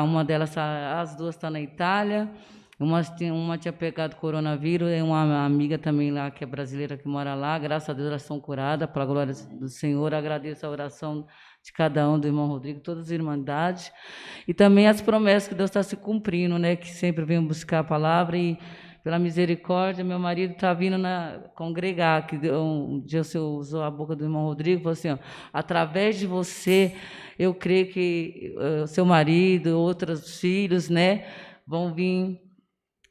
uma delas, as duas estão na Itália, uma tinha pegado coronavírus, e uma amiga também lá, que é brasileira, que mora lá. Graças a Deus elas estão curadas, pela glória do Senhor. Agradeço a oração de cada um, do irmão Rodrigo, todas as irmandades, e também as promessas que Deus está se cumprindo, né, que sempre vem buscar a palavra, e pela misericórdia, meu marido está vindo congregar, que um dia o Senhor usou a boca do irmão Rodrigo, falou assim, ó, através de você, eu creio que seu marido, outros filhos, né, vão vir,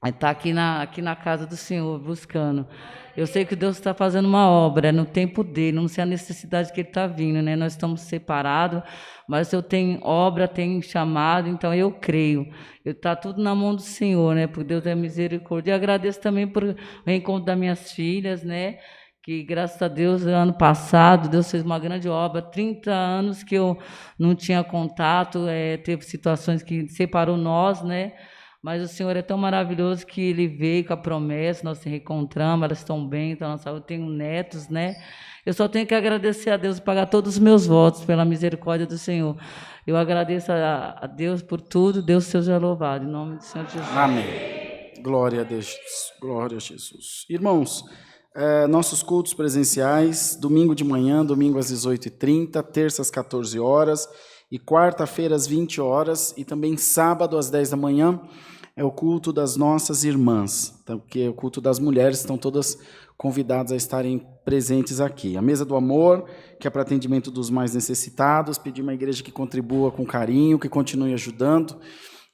estar aqui na casa do Senhor, buscando. Eu sei que Deus está fazendo uma obra no tempo dele, não sei a necessidade que ele está vindo, né? Nós estamos separados, mas eu tenho obra, tenho chamado, então eu creio. Está tudo na mão do Senhor, né? Porque Deus é misericórdia. E agradeço também por o reencontro das minhas filhas, né? Que graças a Deus, ano passado, Deus fez uma grande obra. 30 anos que eu não tinha contato, teve situações que separou nós, né? Mas o Senhor é tão maravilhoso que Ele veio com a promessa, nós se reencontramos, elas estão bem, então eu tenho netos, né? Eu só tenho que agradecer a Deus e pagar todos os meus votos pela misericórdia do Senhor. Eu agradeço a Deus por tudo, Deus seja louvado, em nome do Senhor Jesus. Amém. Glória a Deus, glória a Jesus. Irmãos, nossos cultos presenciais, domingo de manhã, domingo às 18h30, terça às 14 horas e quarta-feira às 20 horas e também sábado às 10 da manhã é o culto das nossas irmãs, então, que é o culto das mulheres, estão todas convidadas a estarem presentes aqui. A mesa do amor, que é para atendimento dos mais necessitados, pedir uma igreja que contribua com carinho, que continue ajudando.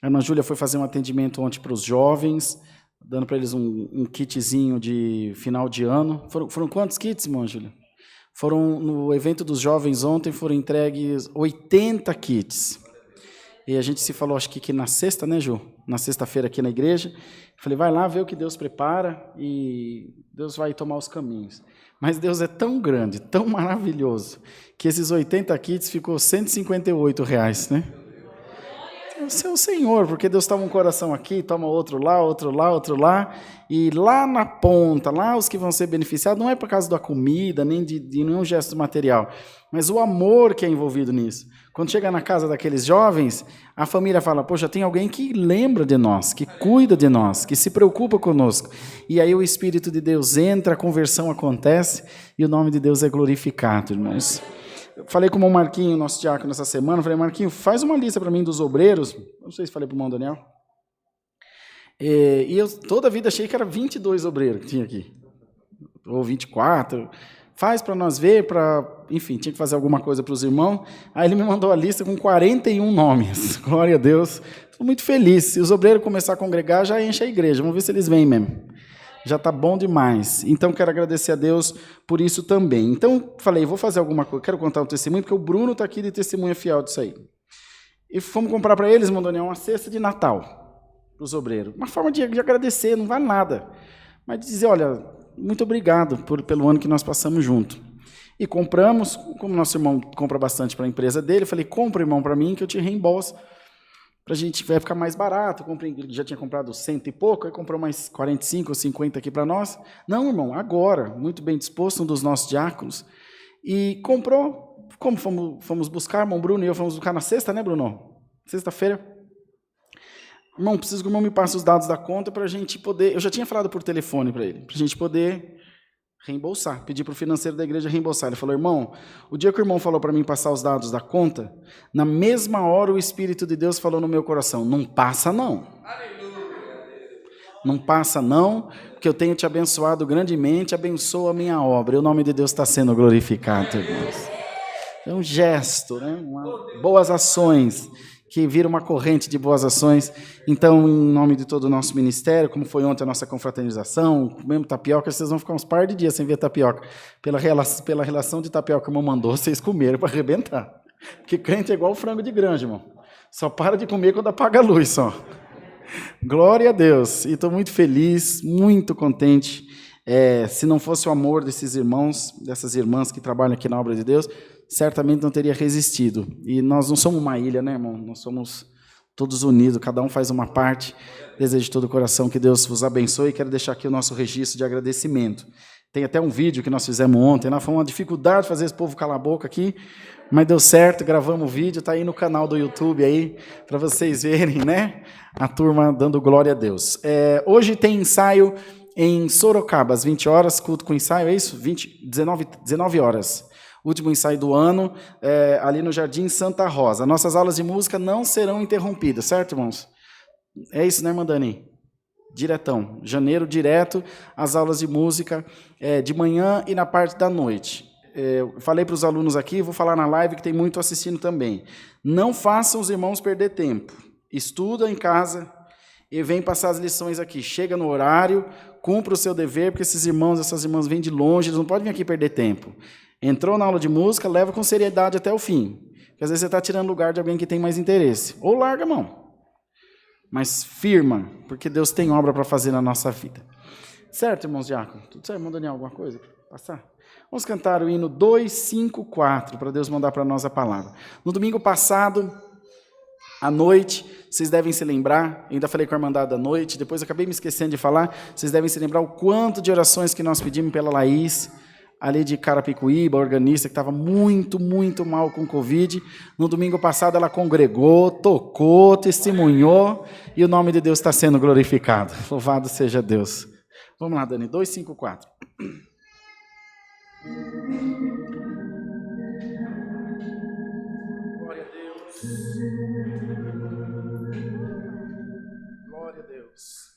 A irmã Júlia foi fazer um atendimento ontem para os jovens, dando para eles um kitzinho de final de ano. Foram quantos kits, irmã Júlia? No evento dos jovens ontem, foram entregues 80 kits. E a gente se falou, acho que na sexta, né, Ju? Na sexta-feira aqui na igreja. Falei, vai lá ver o que Deus prepara e Deus vai tomar os caminhos. Mas Deus é tão grande, tão maravilhoso, que esses 80 kits ficou R$158, né? O seu Senhor, porque Deus toma um coração aqui, toma outro lá, outro lá, outro lá, e lá na ponta, lá os que vão ser beneficiados, não é por causa da comida, nem de nenhum gesto material, mas o amor que é envolvido nisso. Quando chega na casa daqueles jovens, a família fala, poxa, tem alguém que lembra de nós, que cuida de nós, que se preocupa conosco. E aí o Espírito de Deus entra, a conversão acontece, e o nome de Deus é glorificado, irmãos. Eu falei com o irmão Marquinho, nosso diácono, essa semana, falei, Marquinho, faz uma lista para mim dos obreiros, não sei se falei para o irmão Daniel, e eu toda a vida achei que era 22 obreiros que tinha aqui, ou 24, faz para nós ver, enfim, tinha que fazer alguma coisa para os irmãos, aí ele me mandou a lista com 41 nomes, glória a Deus, estou muito feliz, se os obreiros começarem a congregar, já enche a igreja, vamos ver se eles vêm mesmo. Já está bom demais. Então, quero agradecer a Deus por isso também. Então, falei, vou fazer alguma coisa, quero contar um testemunho, porque o Bruno está aqui de testemunha fiel disso aí. E fomos comprar para eles, irmão Daniel, uma cesta de Natal para os obreiros. Uma forma de agradecer, não vale nada. Mas de dizer, olha, muito obrigado pelo ano que nós passamos junto. E compramos, como nosso irmão compra bastante para a empresa dele, eu falei, compra, irmão, para mim, que eu te reembolso. Para a gente vai ficar mais barato, já tinha comprado 100 e pouco, aí comprou mais 45 ou 50 aqui para nós. Não, irmão, agora, muito bem disposto, um dos nossos diáconos, e comprou, como fomos buscar, irmão Bruno e eu fomos buscar na sexta, né, Bruno? Sexta-feira. Irmão, preciso que o irmão me passe os dados da conta para a gente poder, eu já tinha falado por telefone para ele, para a gente poder reembolsar, pedir para o financeiro da igreja reembolsar. Ele falou, irmão, o dia que o irmão falou para mim passar os dados da conta, na mesma hora o Espírito de Deus falou no meu coração, não passa não. Não passa não, porque eu tenho te abençoado grandemente, abençoa a minha obra. E o nome de Deus está sendo glorificado, irmãos. É um gesto, né? Boas ações, que vira uma corrente de boas ações. Então, em nome de todo o nosso ministério, como foi ontem a nossa confraternização, comemos tapioca, vocês vão ficar uns par de dias sem ver tapioca. Pela relação de tapioca que o irmão mandou, vocês comeram para arrebentar. Porque crente é igual o frango de granja, irmão. Só para de comer quando apaga a luz, só. Glória a Deus. E estou muito feliz, muito contente. Se não fosse o amor desses irmãos, dessas irmãs que trabalham aqui na obra de Deus, certamente não teria resistido. E nós não somos uma ilha, né, irmão? Nós somos todos unidos, cada um faz uma parte. Desejo de todo o coração que Deus vos abençoe e quero deixar aqui o nosso registro de agradecimento. Tem até um vídeo que nós fizemos ontem, né? Foi uma dificuldade fazer esse povo calar a boca aqui, mas deu certo, gravamos o vídeo, está aí no canal do YouTube aí, para vocês verem, né? A turma dando glória a Deus. Hoje tem ensaio em Sorocaba, às 20 horas, culto com ensaio, é isso? 19 horas. Último ensaio do ano, ali no Jardim Santa Rosa. Nossas aulas de música não serão interrompidas, certo, irmãos? É isso, né, irmã Dani? Diretão. Janeiro, direto, as aulas de música de manhã e na parte da noite. Eu falei para os alunos aqui, vou falar na live que tem muito assistindo também. Não façam os irmãos perder tempo. Estuda em casa e vem passar as lições aqui. Chega no horário, cumpra o seu dever, porque esses irmãos, essas irmãs vêm de longe, eles não podem vir aqui perder tempo. Entrou na aula de música, leva com seriedade até o fim. Porque às vezes você está tirando lugar de alguém que tem mais interesse. Ou larga a mão. Mas firma, porque Deus tem obra para fazer na nossa vida. Certo, irmãos diáconos? Tudo certo, irmão Daniel? Alguma coisa para passar? Vamos cantar o hino 254, para Deus mandar para nós a palavra. No domingo passado, à noite, vocês devem se lembrar, ainda falei com a irmandade da noite, depois acabei me esquecendo de falar, vocês devem se lembrar o quanto de orações que nós pedimos pela Laís, ali de Carapicuíba, organista, que estava muito, muito mal com Covid. No domingo passado ela congregou, tocou, testemunhou, e o nome de Deus está sendo glorificado. Louvado seja Deus. Vamos lá, Dani, 254. Glória a Deus. Glória a Deus.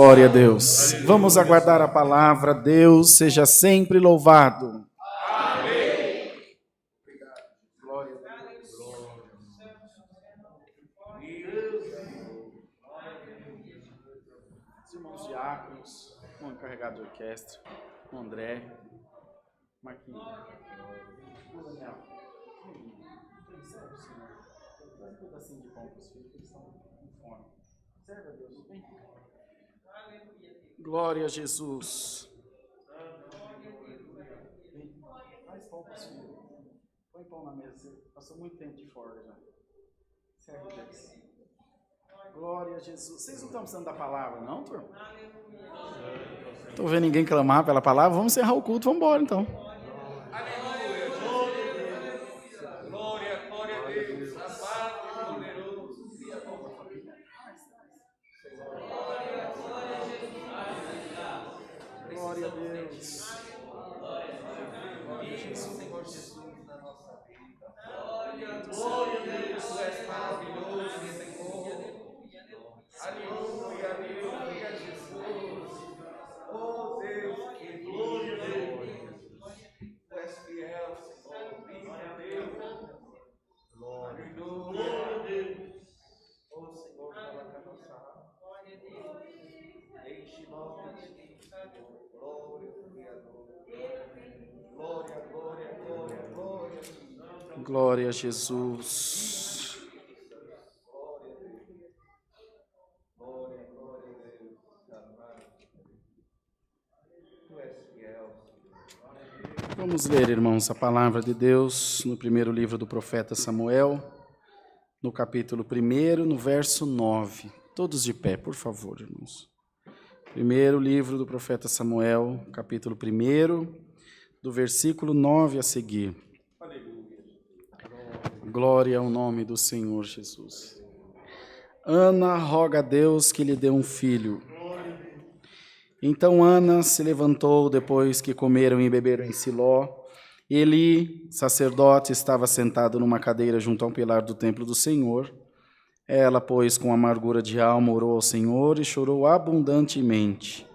Glória a Deus. Vamos aguardar a palavra. Deus seja sempre louvado. Amém. Glória a Deus. Os irmãos diáconos, o encarregado de orquestra, o André, Marquinhos, o Daniel. Serve o Senhor. Traz um pedacinho de pão para os filhos, que eles estão com fome. Serve a Deus. Vem. Glória a Jesus. Faz pão para os filhos. Põe pão na mesa. Você passou muito tempo de fora já. Serve a Deus. Glória a Jesus. Vocês não estão precisando da palavra, não, turma? Estou vendo ninguém clamar pela palavra. Vamos encerrar o culto. Vamos embora, então. Glória, glória a Deus. Amado e poderoso. Glória a Deus. Senhor Jesus na nossa vida. Glória a Deus. Tu és maravilhoso, Senhor. Aleluia, aleluia, Jesus. Oh Deus, que glória a Deus. Tu és fiel, Senhor. Glória a Deus. Glória a Deus. Oh Senhor, fala com a nossa alma. Enche nós de ti, Senhor. Glória, Criador. Glória, glória, glória, glória. Glória a Jesus. Glória, glória a Deus. Tu és fiel, Senhor. Vamos ler, irmãos, a palavra de Deus no primeiro livro do profeta Samuel, no capítulo 1, no verso 9. Todos de pé, por favor, irmãos. Primeiro livro do profeta Samuel, capítulo 1, do versículo 9 a seguir. Glória ao nome do Senhor Jesus. Ana roga a Deus que lhe dê um filho. Então Ana se levantou depois que comeram e beberam em Siló. Eli, sacerdote, estava sentado numa cadeira junto ao pilar do templo do Senhor. Ela, pois, com amargura de alma, orou ao Senhor e chorou abundantemente.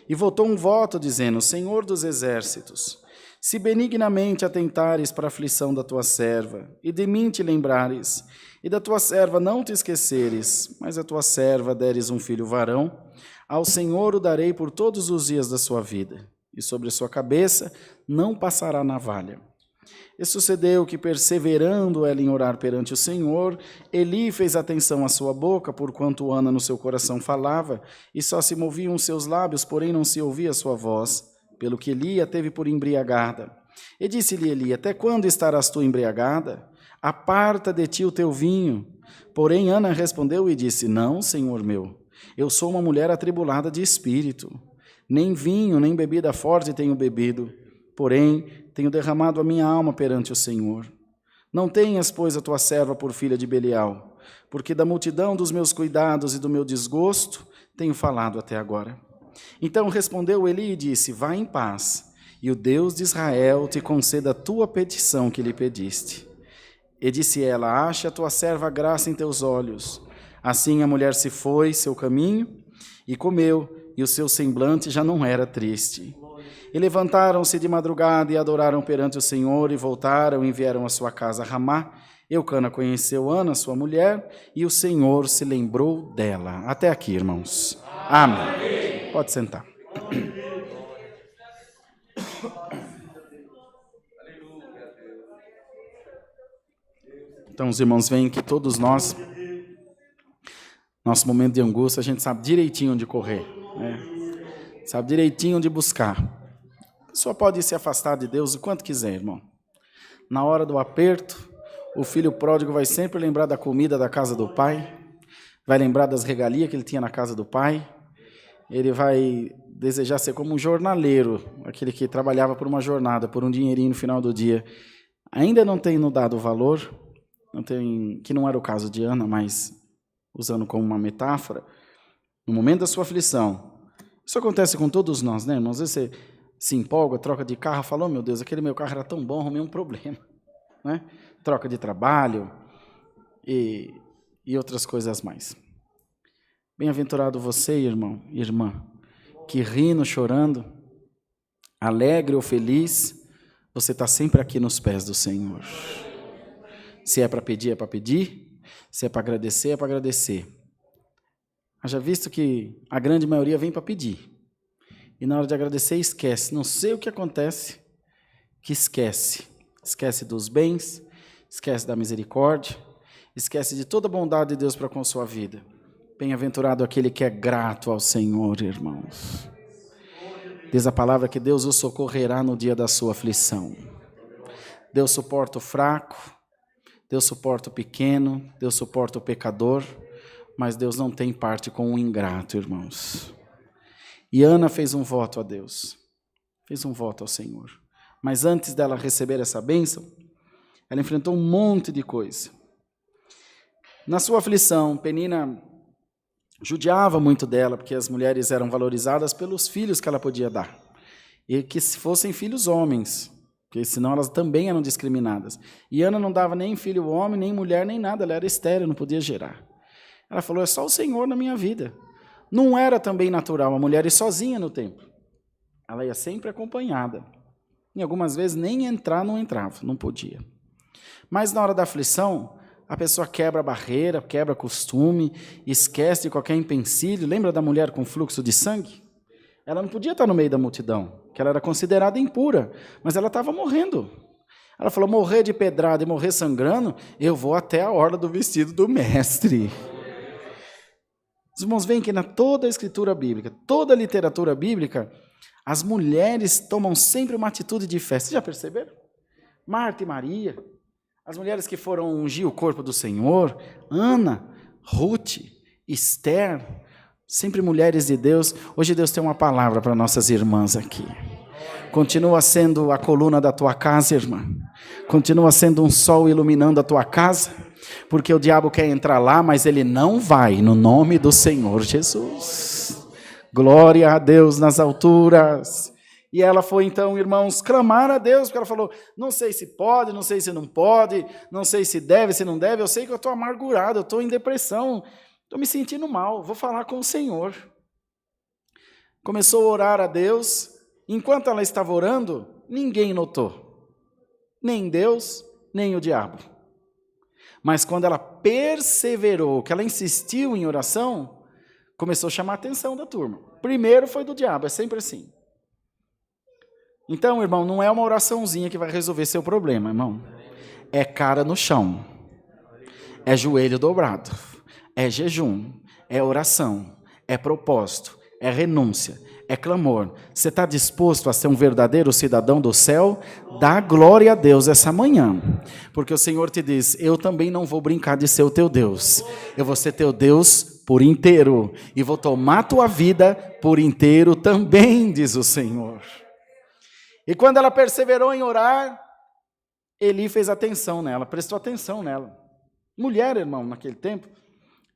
E votou um voto, dizendo: Senhor dos exércitos, se benignamente atentares para a aflição da tua serva, e de mim te lembrares, e da tua serva não te esqueceres, mas a tua serva deres um filho varão, ao Senhor o darei por todos os dias da sua vida, e sobre a sua cabeça não passará navalha. E sucedeu que, perseverando ela em orar perante o Senhor, Eli fez atenção à sua boca, porquanto Ana no seu coração falava, e só se moviam os seus lábios, porém não se ouvia a sua voz, pelo que Eli a teve por embriagada. E disse-lhe Eli: até quando estarás tu embriagada? Aparta de ti o teu vinho. Porém Ana respondeu e disse: não, Senhor meu, eu sou uma mulher atribulada de espírito. Nem vinho, nem bebida forte tenho bebido, porém tenho derramado a minha alma perante o Senhor. Não tenhas, pois, a tua serva por filha de Belial, porque da multidão dos meus cuidados e do meu desgosto tenho falado até agora. Então respondeu Eli e disse: vá em paz, e o Deus de Israel te conceda a tua petição que lhe pediste. E disse ela: ache a tua serva graça em teus olhos. Assim a mulher se foi seu caminho e comeu, e o seu semblante já não era triste. E levantaram-se de madrugada e adoraram perante o Senhor, e voltaram e vieram à sua casa a Ramá. Eucana conheceu Ana, sua mulher, e o Senhor se lembrou dela. Até aqui, irmãos. Amém. Pode sentar. Então, os irmãos veem que todos nós, nosso momento de angústia, a gente sabe direitinho onde correr, né? Sabe direitinho onde buscar. A pessoa pode se afastar de Deus o quanto quiser, irmão. Na hora do aperto, o filho pródigo vai sempre lembrar da comida da casa do pai, vai lembrar das regalias que ele tinha na casa do pai, ele vai desejar ser como um jornaleiro, aquele que trabalhava por uma jornada, por um dinheirinho no final do dia. Ainda não tendo dado valor, que não era o caso de Ana, mas usando como uma metáfora, no momento da sua aflição. Isso acontece com todos nós, né, irmãos? Às vezes você se empolga, troca de carro, fala: oh, meu Deus, aquele meu carro era tão bom, arrumei um problema, né? Troca de trabalho e outras coisas mais. Bem-aventurado você, irmão, irmã, que rindo, chorando, alegre ou feliz, você está sempre aqui nos pés do Senhor. Se é para pedir, é para pedir. Se é para agradecer, é para agradecer. Haja visto que a grande maioria vem para pedir. E na hora de agradecer, esquece. Não sei o que acontece, que esquece. Esquece dos bens, esquece da misericórdia, esquece de toda a bondade de Deus para com sua vida. Bem-aventurado aquele que é grato ao Senhor, irmãos. Diz a palavra que Deus o socorrerá no dia da sua aflição. Deus suporta o fraco, Deus suporta o pequeno, Deus suporta o pecador, mas Deus não tem parte com o ingrato, irmãos. E Ana fez um voto a Deus, fez um voto ao Senhor. Mas antes dela receber essa bênção, ela enfrentou um monte de coisa. Na sua aflição, Penina judiava muito dela, porque as mulheres eram valorizadas pelos filhos que ela podia dar. E que se fossem filhos homens, porque senão elas também eram discriminadas. E Ana não dava nem filho homem, nem mulher, nem nada, ela era estéril, não podia gerar. Ela falou, é só o Senhor na minha vida. Não era também natural a mulher ir sozinha no templo. Ela ia sempre acompanhada. E algumas vezes nem entrar não entrava, não podia. Mas na hora da aflição, a pessoa quebra a barreira, quebra costume, esquece de qualquer empecilho. Lembra da mulher com fluxo de sangue? Ela não podia estar no meio da multidão, que ela era considerada impura, mas ela estava morrendo. Ela falou, morrer de pedrada e morrer sangrando, eu vou até a orla do vestido do mestre. Os irmãos veem que na toda a escritura bíblica, toda a literatura bíblica, as mulheres tomam sempre uma atitude de fé. Vocês já perceberam? Marta e Maria, as mulheres que foram ungir o corpo do Senhor, Ana, Ruth, Esther, sempre mulheres de Deus. Hoje Deus tem uma palavra para nossas irmãs aqui. Continua sendo a coluna da tua casa, irmã. Continua sendo um sol iluminando a tua casa, porque o diabo quer entrar lá, mas ele não vai, no nome do Senhor Jesus. Glória a Deus nas alturas. E ela foi então, irmãos, clamar a Deus, porque ela falou, não sei se pode, não sei se não pode, não sei se deve, se não deve, eu sei que eu estou amargurado, eu estou em depressão, estou me sentindo mal, vou falar com o Senhor. Começou a orar a Deus, enquanto ela estava orando, ninguém notou, nem Deus, nem o diabo. Mas quando ela perseverou, que ela insistiu em oração, começou a chamar a atenção da turma. Primeiro foi do diabo, é sempre assim. Então, irmão, não é uma oraçãozinha que vai resolver seu problema, irmão. É cara no chão, é joelho dobrado, é jejum, é oração, é propósito, é renúncia, é clamor. Você está disposto a ser um verdadeiro cidadão do céu? Dá glória a Deus essa manhã, porque o Senhor te diz, eu também não vou brincar de ser o teu Deus, eu vou ser teu Deus por inteiro, e vou tomar tua vida por inteiro também, diz o Senhor. E quando ela perseverou em orar, Eli fez atenção nela, prestou atenção nela. Mulher, irmão, naquele tempo,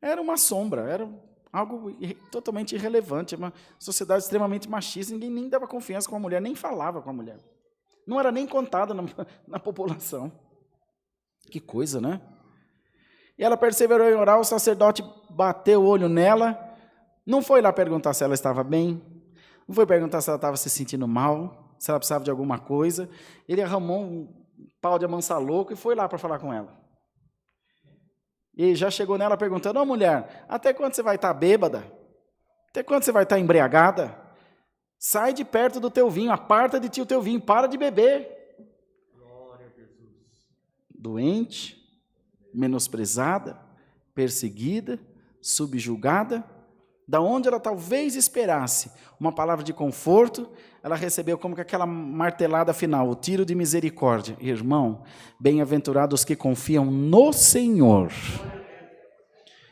era uma sombra, era algo totalmente irrelevante, uma sociedade extremamente machista, ninguém nem dava confiança com a mulher, nem falava com a mulher. Não era nem contada na população. Que coisa, né? E ela perseverou em orar, o sacerdote bateu o olho nela, não foi lá perguntar se ela estava bem, não foi perguntar se ela estava se sentindo mal, se ela precisava de alguma coisa. Ele arrumou um pau de amansar louco e foi lá para falar com ela. E já chegou nela perguntando, ô mulher, até quando você vai estar bêbada? Até quando você vai estar embriagada? Sai de perto do teu vinho, aparta de ti o teu vinho, para de beber. Glória a Jesus. Doente, menosprezada, perseguida, subjugada, da onde ela talvez esperasse uma palavra de conforto, ela recebeu como que aquela martelada final, o tiro de misericórdia. Irmão, bem-aventurados os que confiam no Senhor,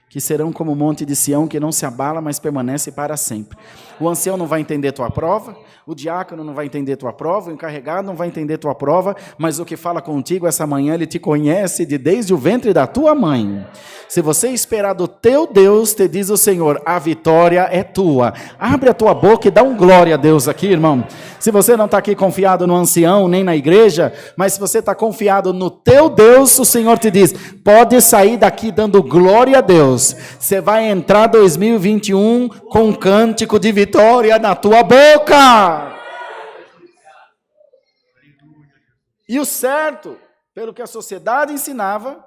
que serão como o monte de Sião, que não se abala, mas permanece para sempre. O ancião não vai entender tua prova, o diácono não vai entender tua prova, o encarregado não vai entender tua prova, mas o que fala contigo essa manhã, ele te conhece desde o ventre da tua mãe. Se você esperar do teu Deus, te diz o Senhor, a vitória é tua. Abre a tua boca e dá um glória a Deus aqui, irmão. Se você não está aqui confiado no ancião, nem na igreja, mas se você está confiado no teu Deus, o Senhor te diz, pode sair daqui dando glória a Deus, Deus. Você vai entrar 2021 com um cântico de vitória na tua boca. E o certo, pelo que a sociedade ensinava,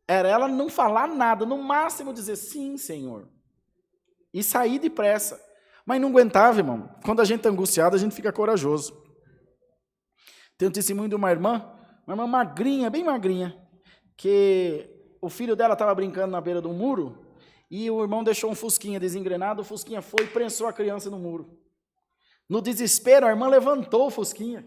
era ela não falar nada, no máximo dizer sim, Senhor, e sair depressa. Mas não aguentava, irmão. Quando a gente está angustiado, a gente fica corajoso. Tem um testemunho de uma irmã magrinha, bem magrinha, que o filho dela estava brincando na beira do muro, e o irmão deixou um fusquinha desengrenado, o fusquinha foi e prensou a criança no muro. No desespero, a irmã levantou o fusquinha,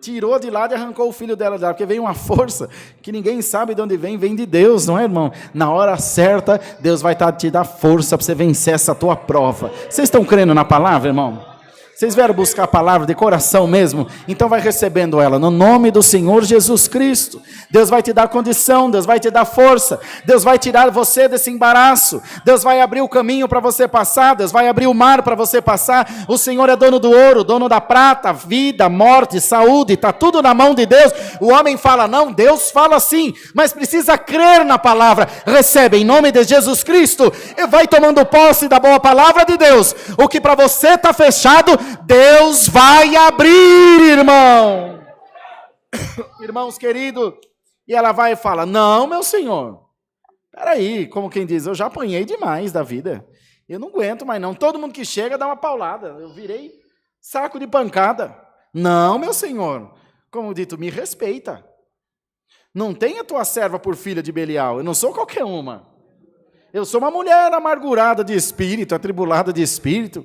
tirou de lado e arrancou o filho dela de lá, porque veio uma força que ninguém sabe de onde vem de Deus, não é, irmão? Na hora certa, Deus vai te dar força para você vencer essa tua prova. Vocês estão crendo na palavra, irmão? Vocês vieram buscar a palavra de coração mesmo? Então vai recebendo ela, no nome do Senhor Jesus Cristo. Deus vai te dar condição, Deus vai te dar força, Deus vai tirar você desse embaraço, Deus vai abrir o caminho para você passar, Deus vai abrir o mar para você passar. O Senhor é dono do ouro, dono da prata, vida, morte, saúde, está tudo na mão de Deus. O homem fala não, Deus fala sim, mas precisa crer na palavra. Recebe em nome de Jesus Cristo e vai tomando posse da boa palavra de Deus. O que para você está fechado, Deus vai abrir, irmão. Irmãos queridos, e ela vai e fala, não, meu Senhor, peraí, como quem diz, eu já apanhei demais da vida, eu não aguento mais não, todo mundo que chega dá uma paulada, eu virei saco de pancada. Não, meu Senhor, como dito, me respeita, não tenha tua serva por filha de Belial, eu não sou qualquer uma, eu sou uma mulher amargurada de espírito, atribulada de espírito,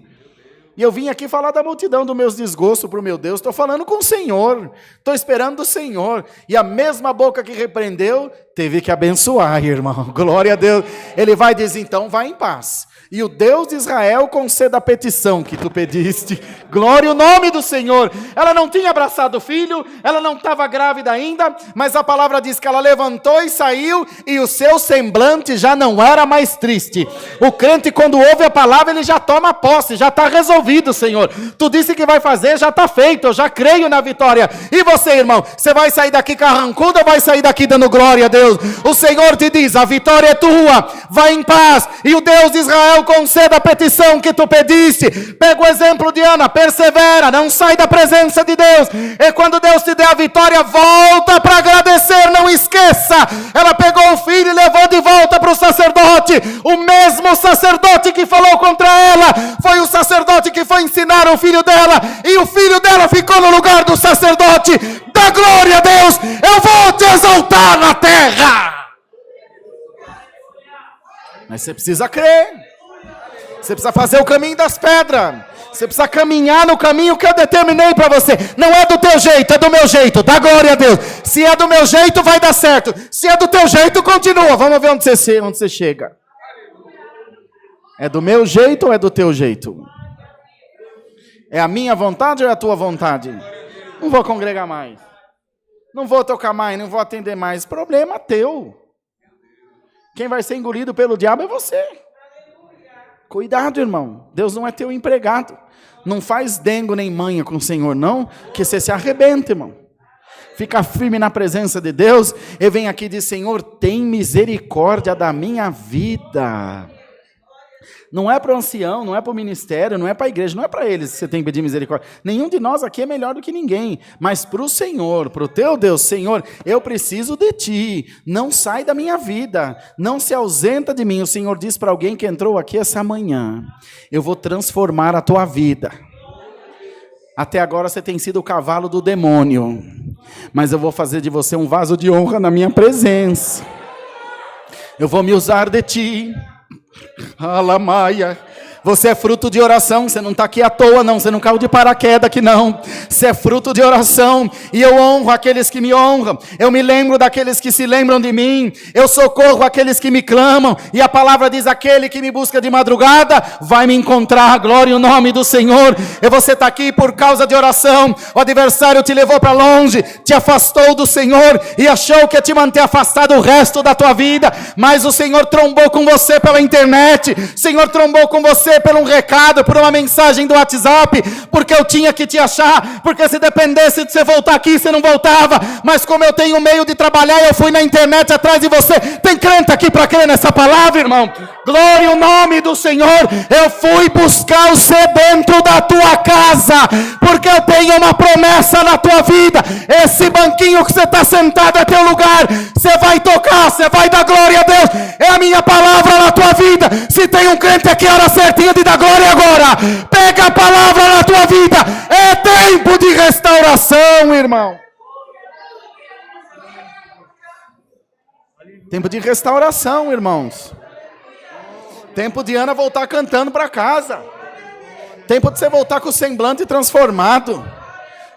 e eu vim aqui falar da multidão dos meus desgostos para o meu Deus. Estou falando com o Senhor. Estou esperando do Senhor. E a mesma boca que repreendeu, teve que abençoar, irmão. Glória a Deus. Ele vai dizer, então, vai em paz. E o Deus de Israel conceda a petição que tu pediste. Glória ao nome do Senhor. Ela não tinha abraçado o filho, ela não estava grávida ainda, mas a palavra diz que ela levantou e saiu, e o seu semblante já não era mais triste. O crente, quando ouve a palavra, ele já toma posse, já está resolvido, Senhor. Tu disse que vai fazer, já está feito, eu já creio na vitória. E você, irmão, você vai sair daqui carrancudo ou vai sair daqui dando glória a Deus? O Senhor te diz, a vitória é tua, vai em paz, e o Deus de Israel conceda a petição que tu pediste. Pega o exemplo de Ana, persevera, não sai da presença de Deus, e quando Deus te der a vitória, volta para agradecer, não esqueça. Ela pegou o filho e levou de volta para o sacerdote. O mesmo sacerdote que falou contra ela foi o sacerdote que foi ensinar o filho dela, e o filho dela ficou no lugar do sacerdote. Dá glória a Deus, eu vou te exaltar na terra. Mas você precisa crer, você precisa fazer o caminho das pedras, você precisa caminhar no caminho que eu determinei para você. Não é do teu jeito, é do meu jeito. Dá glória a Deus. Se é do meu jeito, vai dar certo. Se é do teu jeito, continua. Vamos ver onde você chega. É do meu jeito ou é do teu jeito? É a minha vontade ou é a tua vontade? Não vou congregar mais, não vou tocar mais, não vou atender mais. Problema teu. Quem vai ser engolido pelo diabo é você. Cuidado, irmão. Deus não é teu empregado. Não faz dengo nem manha com o Senhor, não, que você se arrebenta, irmão. Fica firme na presença de Deus e vem aqui e diz, Senhor, tem misericórdia da minha vida. Não é para o ancião, não é para o ministério, não é para a igreja, não é para eles que você tem que pedir misericórdia. Nenhum de nós aqui é melhor do que ninguém, mas para o Senhor, para o teu Deus, Senhor, eu preciso de ti, não sai da minha vida, não se ausenta de mim. O Senhor diz para alguém que entrou aqui essa manhã, eu vou transformar a tua vida. Até agora você tem sido o cavalo do demônio, mas eu vou fazer de você um vaso de honra na minha presença. Eu vou me usar de ti. Alamaia. Você é fruto de oração, você não está aqui à toa não, você não caiu de paraquedas aqui não, você é fruto de oração, e eu honro aqueles que me honram, eu me lembro daqueles que se lembram de mim, eu socorro aqueles que me clamam, e a palavra diz, aquele que me busca de madrugada, vai me encontrar. Glória ao nome do Senhor. E você está aqui por causa de oração, o adversário te levou para longe, te afastou do Senhor, e achou que ia te manter afastado o resto da tua vida, mas o Senhor trombou com você pela internet, o Senhor trombou com você você por um recado, por uma mensagem do WhatsApp, porque eu tinha que te achar, porque se dependesse de você voltar aqui, você não voltava, mas como eu tenho meio de trabalhar, eu fui na internet atrás de você. Tem crente aqui para crer nessa palavra, irmão? Glória ao nome do Senhor. Eu fui buscar você dentro da tua casa, porque eu tenho uma promessa na tua vida. Esse banquinho que você está sentado é teu lugar. Você vai tocar, você vai dar glória a Deus. É a minha palavra na tua vida. Se tem um crente aqui, hora certinha de dar glória agora. Pega a palavra na tua vida. É tempo de restauração, irmão. Tempo de restauração, irmãos. Tempo de Ana voltar cantando para casa. Tempo de você voltar com o semblante transformado.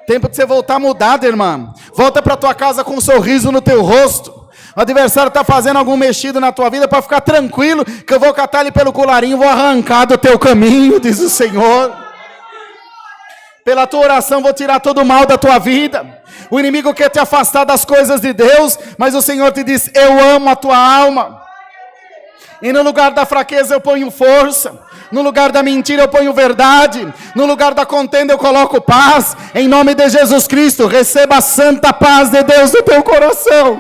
Tempo de você voltar mudado, irmã. Volta para tua casa com um sorriso no teu rosto. O adversário está fazendo algum mexido na tua vida, para ficar tranquilo, que eu vou catar ele pelo colarinho e vou arrancar do teu caminho, diz o Senhor. Pela tua oração vou tirar todo o mal da tua vida. O inimigo quer te afastar das coisas de Deus, mas o Senhor te diz: eu amo a tua alma. E no lugar da fraqueza eu ponho força. No lugar da mentira eu ponho verdade. No lugar da contenda eu coloco paz. Em nome de Jesus Cristo, receba a santa paz de Deus no teu coração.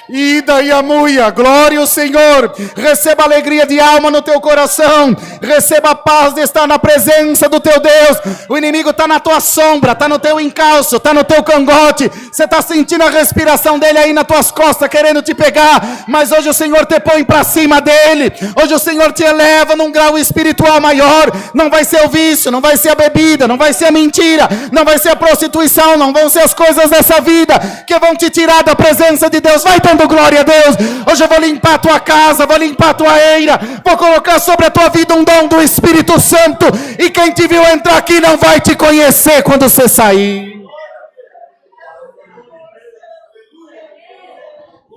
Ida e amuia, glória ao Senhor. Receba alegria de alma no teu coração. Receba a paz de estar na presença do teu Deus. O inimigo está na tua sombra, está no teu encalço, está no teu cangote. Você está sentindo a respiração dele aí nas tuas costas, querendo te pegar. Mas hoje o Senhor te põe para cima dele. Hoje o Senhor te eleva num grau espiritual maior. Não vai ser o vício, não vai ser a bebida, não vai ser a mentira, não vai ser a prostituição, não vão ser as coisas dessa vida que vão te tirar da presença de Deus. Vai dando glória a Deus. Hoje eu vou limpar a tua casa, vou limpar a tua eira, vou colocar sobre a tua vida um dom do Espírito Santo, e quem te viu entrar aqui não vai te conhecer quando você sair.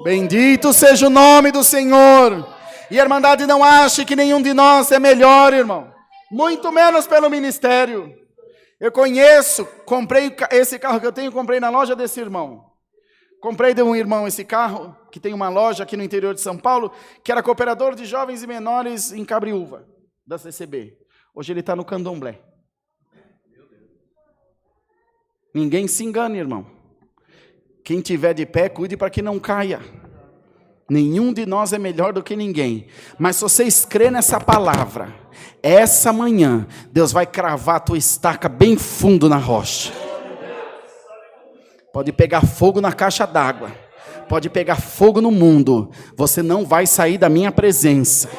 Bendito seja o nome do Senhor. E a Irmandade não ache que nenhum de nós é melhor, irmão. Muito menos pelo ministério. Eu conheço, comprei esse carro que eu tenho, comprei na loja desse irmão. Comprei de um irmão esse carro, que tem uma loja aqui no interior de São Paulo, que era cooperador de jovens e menores em Cabriúva, da CCB. Hoje ele está no Candomblé. Ninguém se engane, irmão. Quem tiver de pé, cuide para que não caia. Nenhum de nós é melhor do que ninguém. Mas se vocês crêem nessa palavra, essa manhã, Deus vai cravar a tua estaca bem fundo na rocha. Pode pegar fogo na caixa d'água. Pode pegar fogo no mundo. Você não vai sair da minha presença.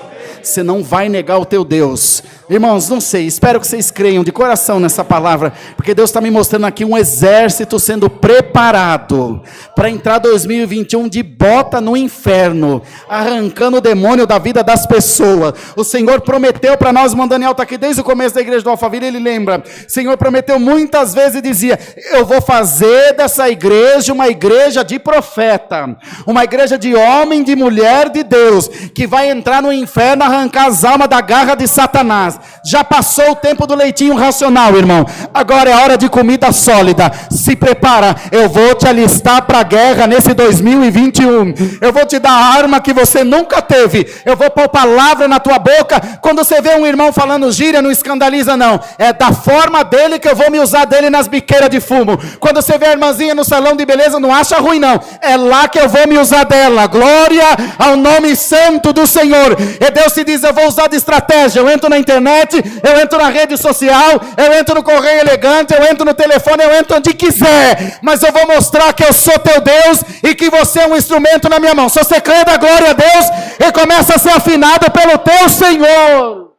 Você não vai negar o teu Deus. Irmãos, não sei, espero que vocês creiam de coração nessa palavra, porque Deus está me mostrando aqui um exército sendo preparado para entrar 2021 de bota no inferno, arrancando o demônio da vida das pessoas. O Senhor prometeu para nós, irmão Daniel está aqui desde o começo da igreja do Alphaville, ele lembra. O Senhor prometeu muitas vezes e dizia: eu vou fazer dessa igreja uma igreja de profeta, uma igreja de homem, de mulher de Deus, que vai entrar no inferno, arrancar as almas da garra de Satanás. Já passou o tempo do leitinho racional, irmão. Agora é hora de comida sólida. Se prepara, eu vou te alistar para a guerra nesse 2021. Eu vou te dar a arma que você nunca teve. Eu vou pôr palavra na tua boca. Quando você vê um irmão falando gíria, não escandaliza não. É da forma dele que eu vou me usar dele nas biqueiras de fumo. Quando você vê a irmãzinha no salão de beleza, não acha ruim não. É lá que eu vou me usar dela. Glória ao nome santo do Senhor. E Deus te diz: eu vou usar de estratégia. Eu entro na internet, eu entro na rede social, eu entro no correio elegante, eu entro no telefone, eu entro onde quiser, mas eu vou mostrar que eu sou teu Deus e que você é um instrumento na minha mão. Se você crê, dá glória a Deus e começa a ser afinado pelo teu Senhor.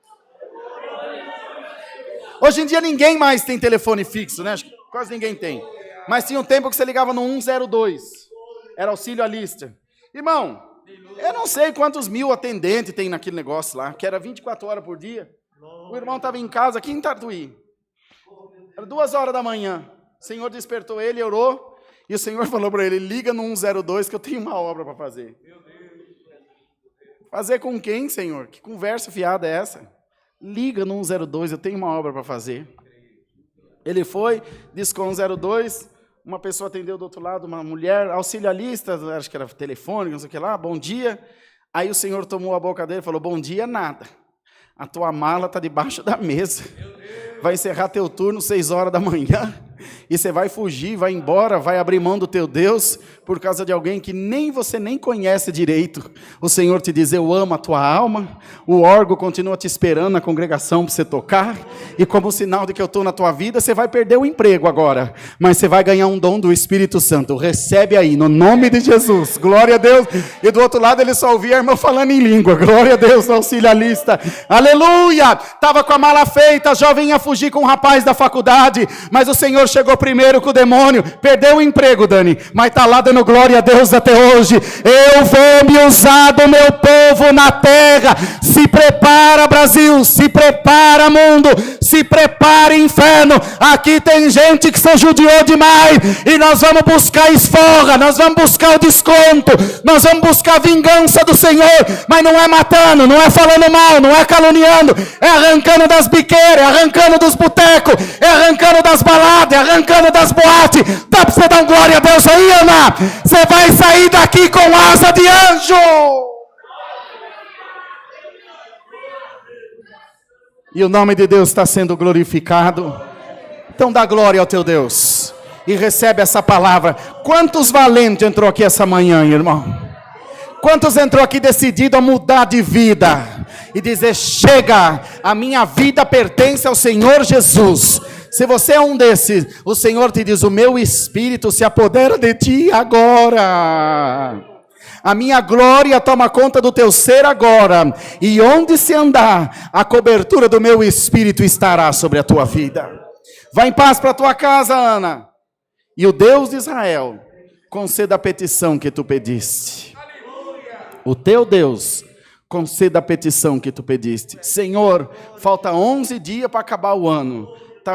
Hoje em dia ninguém mais tem telefone fixo, né? Acho que quase ninguém tem. Mas tinha um tempo que você ligava no 102, era auxílio à lista. Irmão, eu não sei quantos mil atendentes tem naquele negócio lá, que era 24 horas por dia. O irmão estava em casa aqui em Tatuí. Era 2 horas da manhã. O Senhor despertou ele, orou, e o Senhor falou para ele: liga no 102 que eu tenho uma obra para fazer. Fazer com quem, Senhor? Que conversa fiada é essa? Liga no 102, eu tenho uma obra para fazer. Ele foi, discou 102, uma pessoa atendeu do outro lado, uma mulher, auxiliarista, acho que era telefônica, não sei o que lá, bom dia. Aí o Senhor tomou a boca dele e falou: bom dia, nada. A tua mala está debaixo da mesa. Vai encerrar teu turno 6 horas da manhã. E você vai fugir, vai embora, vai abrir mão do teu Deus por causa de alguém que você nem conhece direito. O Senhor te diz, eu amo a tua alma. O órgão continua te esperando na congregação para você tocar. E como sinal de que eu estou na tua vida, você vai perder o emprego agora. Mas você vai ganhar um dom do Espírito Santo. Recebe aí, no nome de Jesus. Glória a Deus. E do outro lado ele só ouvia a irmã falando em língua. Glória a Deus, auxiliarista. Aleluia! Estava com a mala feita, a jovem ia fugir com o rapaz da faculdade. Mas o Senhor chegou primeiro com o demônio, perdeu o emprego, Dani, mas está lá dando glória a Deus até hoje. Eu vou me usar do meu povo na terra. Se prepara, Brasil, se prepara, mundo, se prepara, inferno. Aqui tem gente que se judiou demais e nós vamos buscar esforra, nós vamos buscar o desconto, nós vamos buscar a vingança do Senhor, mas não é matando, não é falando mal, não é caluniando, é arrancando das biqueiras, é arrancando dos botecos, é arrancando das baladas, é arrancando das boates. Dá para você dar glória a Deus aí, Ana? Você vai sair daqui com asa de anjo. E o nome de Deus está sendo glorificado. Então dá glória ao teu Deus e recebe essa palavra. Quantos valentes entrou aqui essa manhã, irmão? Quantos entrou aqui decidido a mudar de vida e dizer, chega, a minha vida pertence ao Senhor Jesus. Se você é um desses, o Senhor te diz, o meu Espírito se apodera de ti agora. A minha glória toma conta do teu ser agora. E onde se andar, a cobertura do meu Espírito estará sobre a tua vida. Vai em paz para a tua casa, Ana. E o Deus de Israel conceda a petição que tu pediste. O teu Deus conceda a petição que tu pediste. Senhor, falta 11 dias para acabar o ano.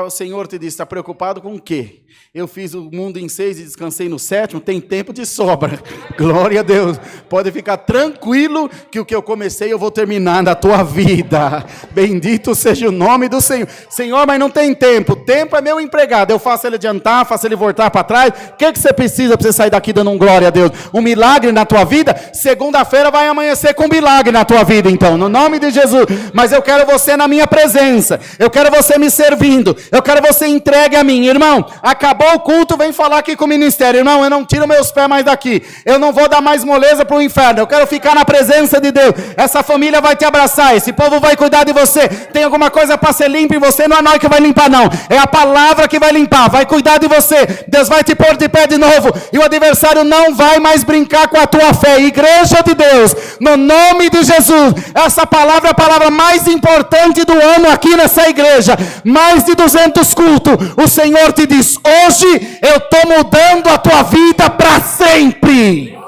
O Senhor te disse, está preocupado com o quê? Eu fiz o mundo em 6 e descansei no 7º, tem tempo de sobra. Glória a Deus. Pode ficar tranquilo que o que eu comecei eu vou terminar na tua vida. Bendito seja o nome do Senhor. Senhor, mas não tem tempo. Tempo é meu empregado. Eu faço ele adiantar, faço ele voltar para trás. O que você precisa para você sair daqui dando um glória a Deus? Um milagre na tua vida? Segunda-feira vai amanhecer com um milagre na tua vida, então. No nome de Jesus. Mas eu quero você na minha presença. Eu quero você me servindo. Eu quero você entregue a mim. Irmão, acabou o culto, vem falar aqui com o ministério. Irmão, eu não tiro meus pés mais daqui. Eu não vou dar mais moleza para o inferno. Eu quero ficar na presença de Deus. Essa família vai te abraçar. Esse povo vai cuidar de você. Tem alguma coisa para ser limpa em você? Não é nós que vai limpar, não. É a palavra que vai limpar. Vai cuidar de você. Deus vai te pôr de pé de novo. E o adversário não vai mais brincar com a tua fé. Igreja de Deus, no nome de Jesus. Essa palavra é a palavra mais importante do ano aqui nessa igreja. Mais de 200 cultos. O Senhor te diz, hoje eu estou mudando a tua vida para sempre.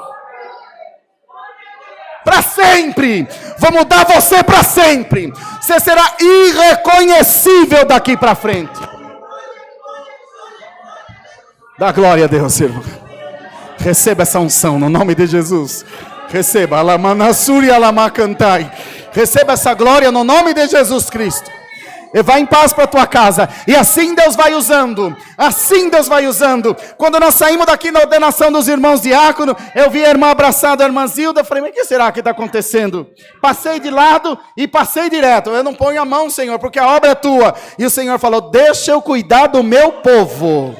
Para sempre. Vou mudar você para sempre. Você será irreconhecível daqui para frente. Dá glória a Deus, irmão. Receba essa unção no nome de Jesus. Receba. Alamanassuri alamacantai. Receba essa glória no nome de Jesus Cristo. E vai em paz para a tua casa. E assim Deus vai usando. Assim Deus vai usando. Quando nós saímos daqui na ordenação dos irmãos diáconos, eu vi a irmã abraçada, a irmã Zilda. Falei, mas o que será que está acontecendo? Passei de lado e passei direto. Eu não ponho a mão, Senhor, porque a obra é tua. E o Senhor falou, deixa eu cuidar do meu povo.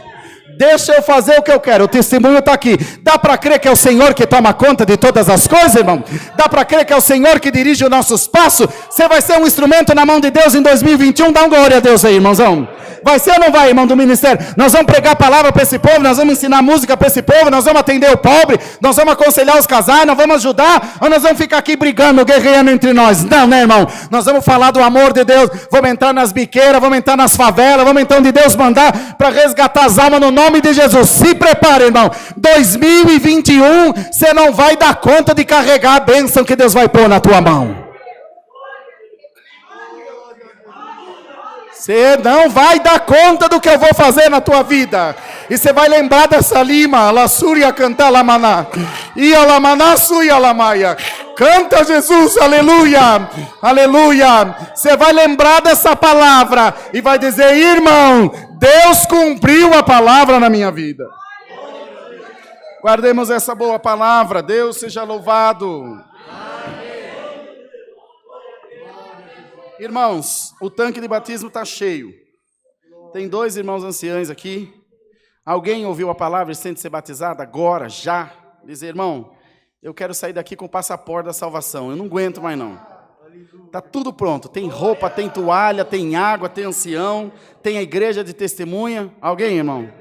Deixa eu fazer o que eu quero. O testemunho está aqui. Dá para crer que é o Senhor que toma conta de todas as coisas, irmão? Dá para crer que é o Senhor que dirige os nossos passos? Você vai ser um instrumento na mão de Deus em 2021? Dá um glória a Deus aí, irmãozão. Vai ser ou não vai, irmão do ministério? Nós vamos pregar a palavra para esse povo, nós vamos ensinar música para esse povo, nós vamos atender o pobre, nós vamos aconselhar os casais, nós vamos ajudar, ou nós vamos ficar aqui brigando, guerreando entre nós? Não, né, irmão? Nós vamos falar do amor de Deus, vamos entrar nas biqueiras, vamos entrar nas favelas, vamos entrar onde Deus mandar para resgatar as almas no nome de Jesus. Se prepare, irmão. 2021, você não vai dar conta de carregar a bênção que Deus vai pôr na tua mão. Você não vai dar conta do que eu vou fazer na tua vida. E você vai lembrar dessa lima. Lassúria cantar lamaná. E alamaná suia lamaia. Canta Jesus, aleluia. Aleluia. Você vai lembrar dessa palavra. E vai dizer, irmão, Deus cumpriu a palavra na minha vida. Guardemos essa boa palavra. Deus seja louvado. Irmãos, o tanque de batismo está cheio. Tem 2 irmãos anciãos aqui. Alguém ouviu a palavra e sente ser batizado agora, já? Dizer, irmão, eu quero sair daqui com o passaporte da salvação. Eu não aguento mais não. Está tudo pronto. Tem roupa, tem toalha, tem água, tem ancião, tem a igreja de testemunha. Alguém, irmão?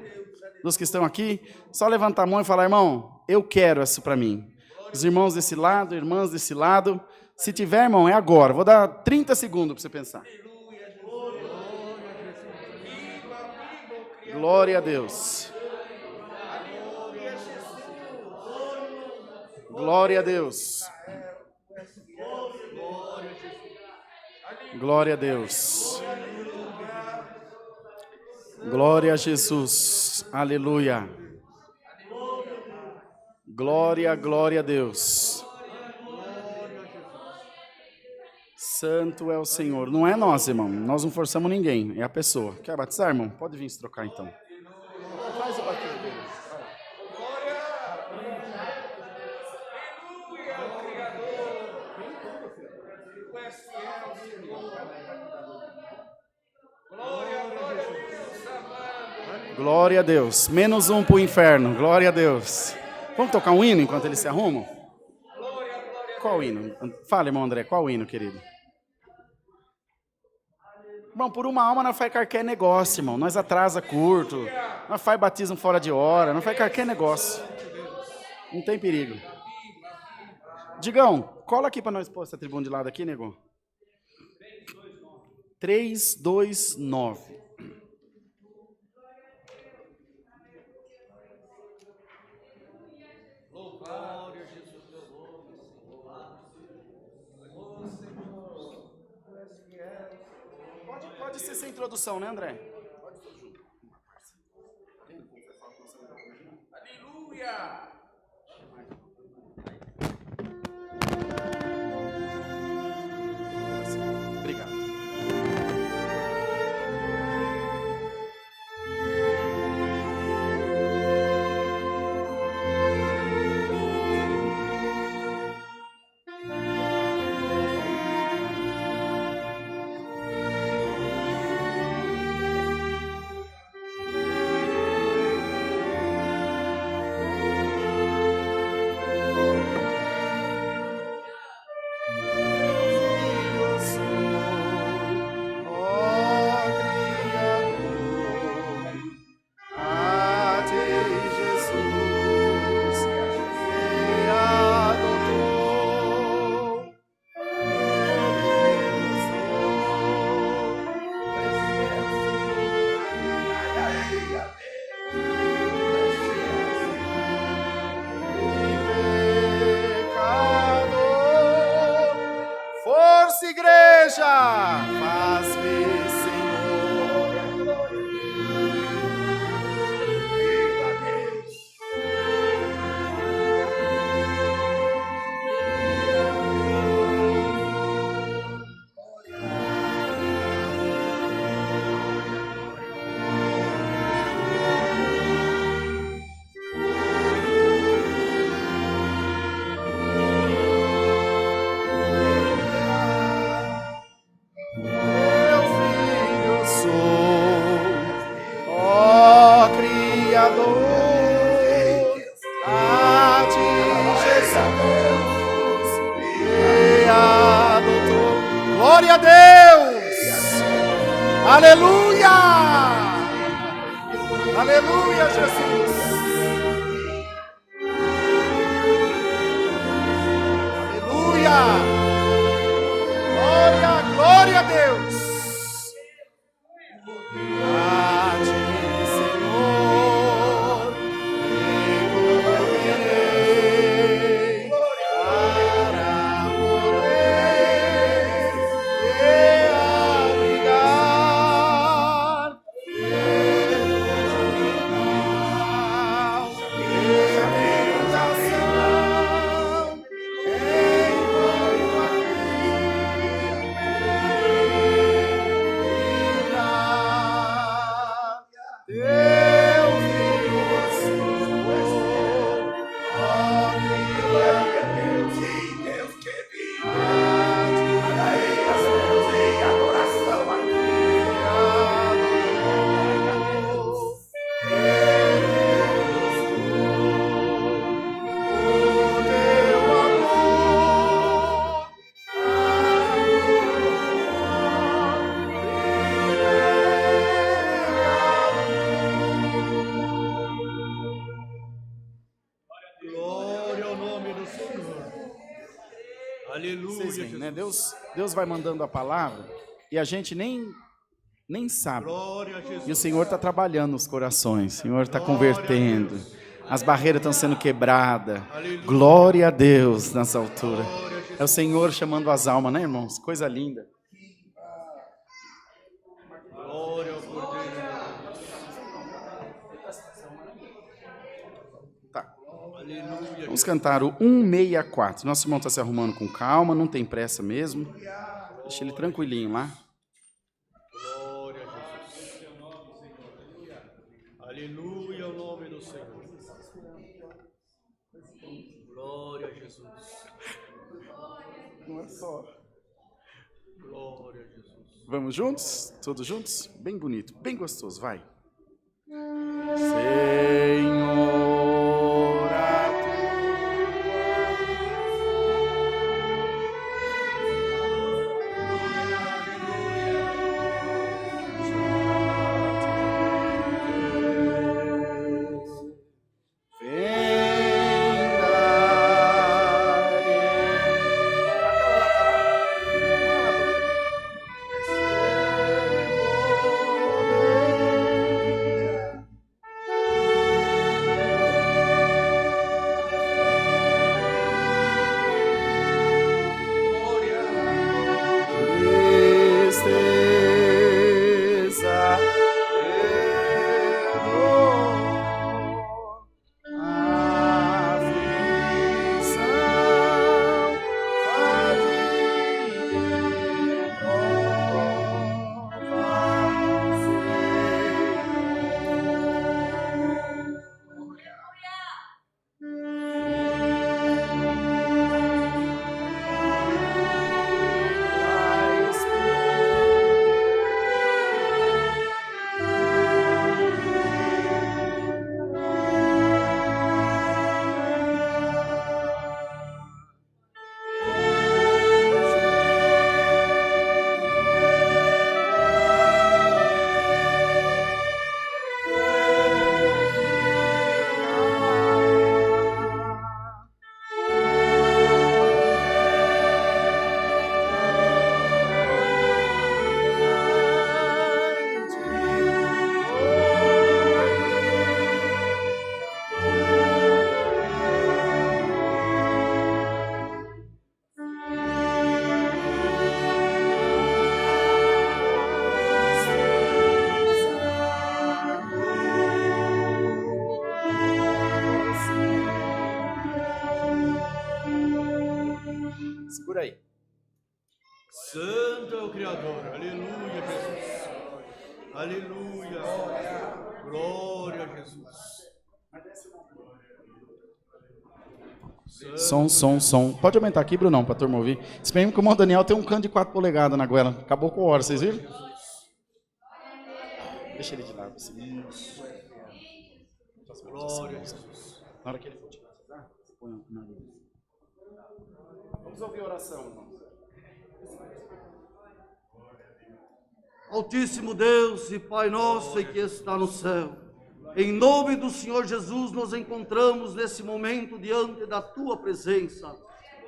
Dos que estão aqui? Só levantar a mão e falar, irmão, eu quero isso para mim. Os irmãos desse lado, irmãs desse lado. Se tiver, irmão, é agora. Vou dar 30 segundos para você pensar. Glória a Deus. Glória a Deus. Glória a Deus. Glória a Jesus. Aleluia. Glória, glória a Deus. Santo é o Senhor. Não é nós, irmão. Nós não forçamos ninguém. É a pessoa. Quer batizar, irmão? Pode vir se trocar, então. Faz o batismo dele. Glória a Deus. Menos um para o inferno. Glória a Deus. Vamos tocar um hino enquanto eles se arrumam? Qual hino? Fala, irmão André. Qual hino, querido? Irmão, por uma alma nós faz qualquer negócio, irmão. Nós atrasa curto. Nós faz batismo fora de hora. Nós faz qualquer negócio. Não tem perigo. Digão, cola aqui para nós pôr essa tribuna de lado aqui, nego. 3, 2, 9. Pode ser sem introdução, né, André? Aleluia! Obrigado. Glória a Deus! Aleluia! Aleluia, Jesus! Aleluia! Glória, glória a Deus! A ti, Senhor, recorrerei para poder te abrigar pelo Aleluia, Vocês veem, Jesus. né? Deus vai mandando a palavra e a gente nem sabe. Glória a Jesus. E o Senhor está trabalhando nos corações, o Senhor está convertendo, as barreiras estão sendo quebradas. Glória a Deus nas alturas. É o Senhor chamando as almas, né, irmãos? Coisa linda. Glória ao Cordeiro. Tá. Aleluia. Vamos cantar o 164. Nosso irmão está se arrumando com calma, não tem pressa mesmo. Deixa ele tranquilinho lá. Glória a Jesus. Aleluia ao nome do Senhor. Glória a Jesus. Não é só. Glória a Jesus. Vamos juntos? Todos juntos? Bem bonito, bem gostoso, vai. Senhor. Segura aí. Santo é o Criador. Aleluia, Jesus. Aleluia. Glória a Jesus. Som. Pode aumentar aqui, Brunão, para a turma ouvir. Se bem que o irmão Daniel tem um cano de 4 polegadas na goela. Acabou com a hora, vocês viram? Deixa ele de lado. Assim. Glória a Jesus. Na hora que ele for te batizar, você põe o nariz. Vamos ouvir a oração, irmãos. Altíssimo Deus e Pai nosso que está no céu, em nome do Senhor Jesus nos encontramos nesse momento diante da Tua presença.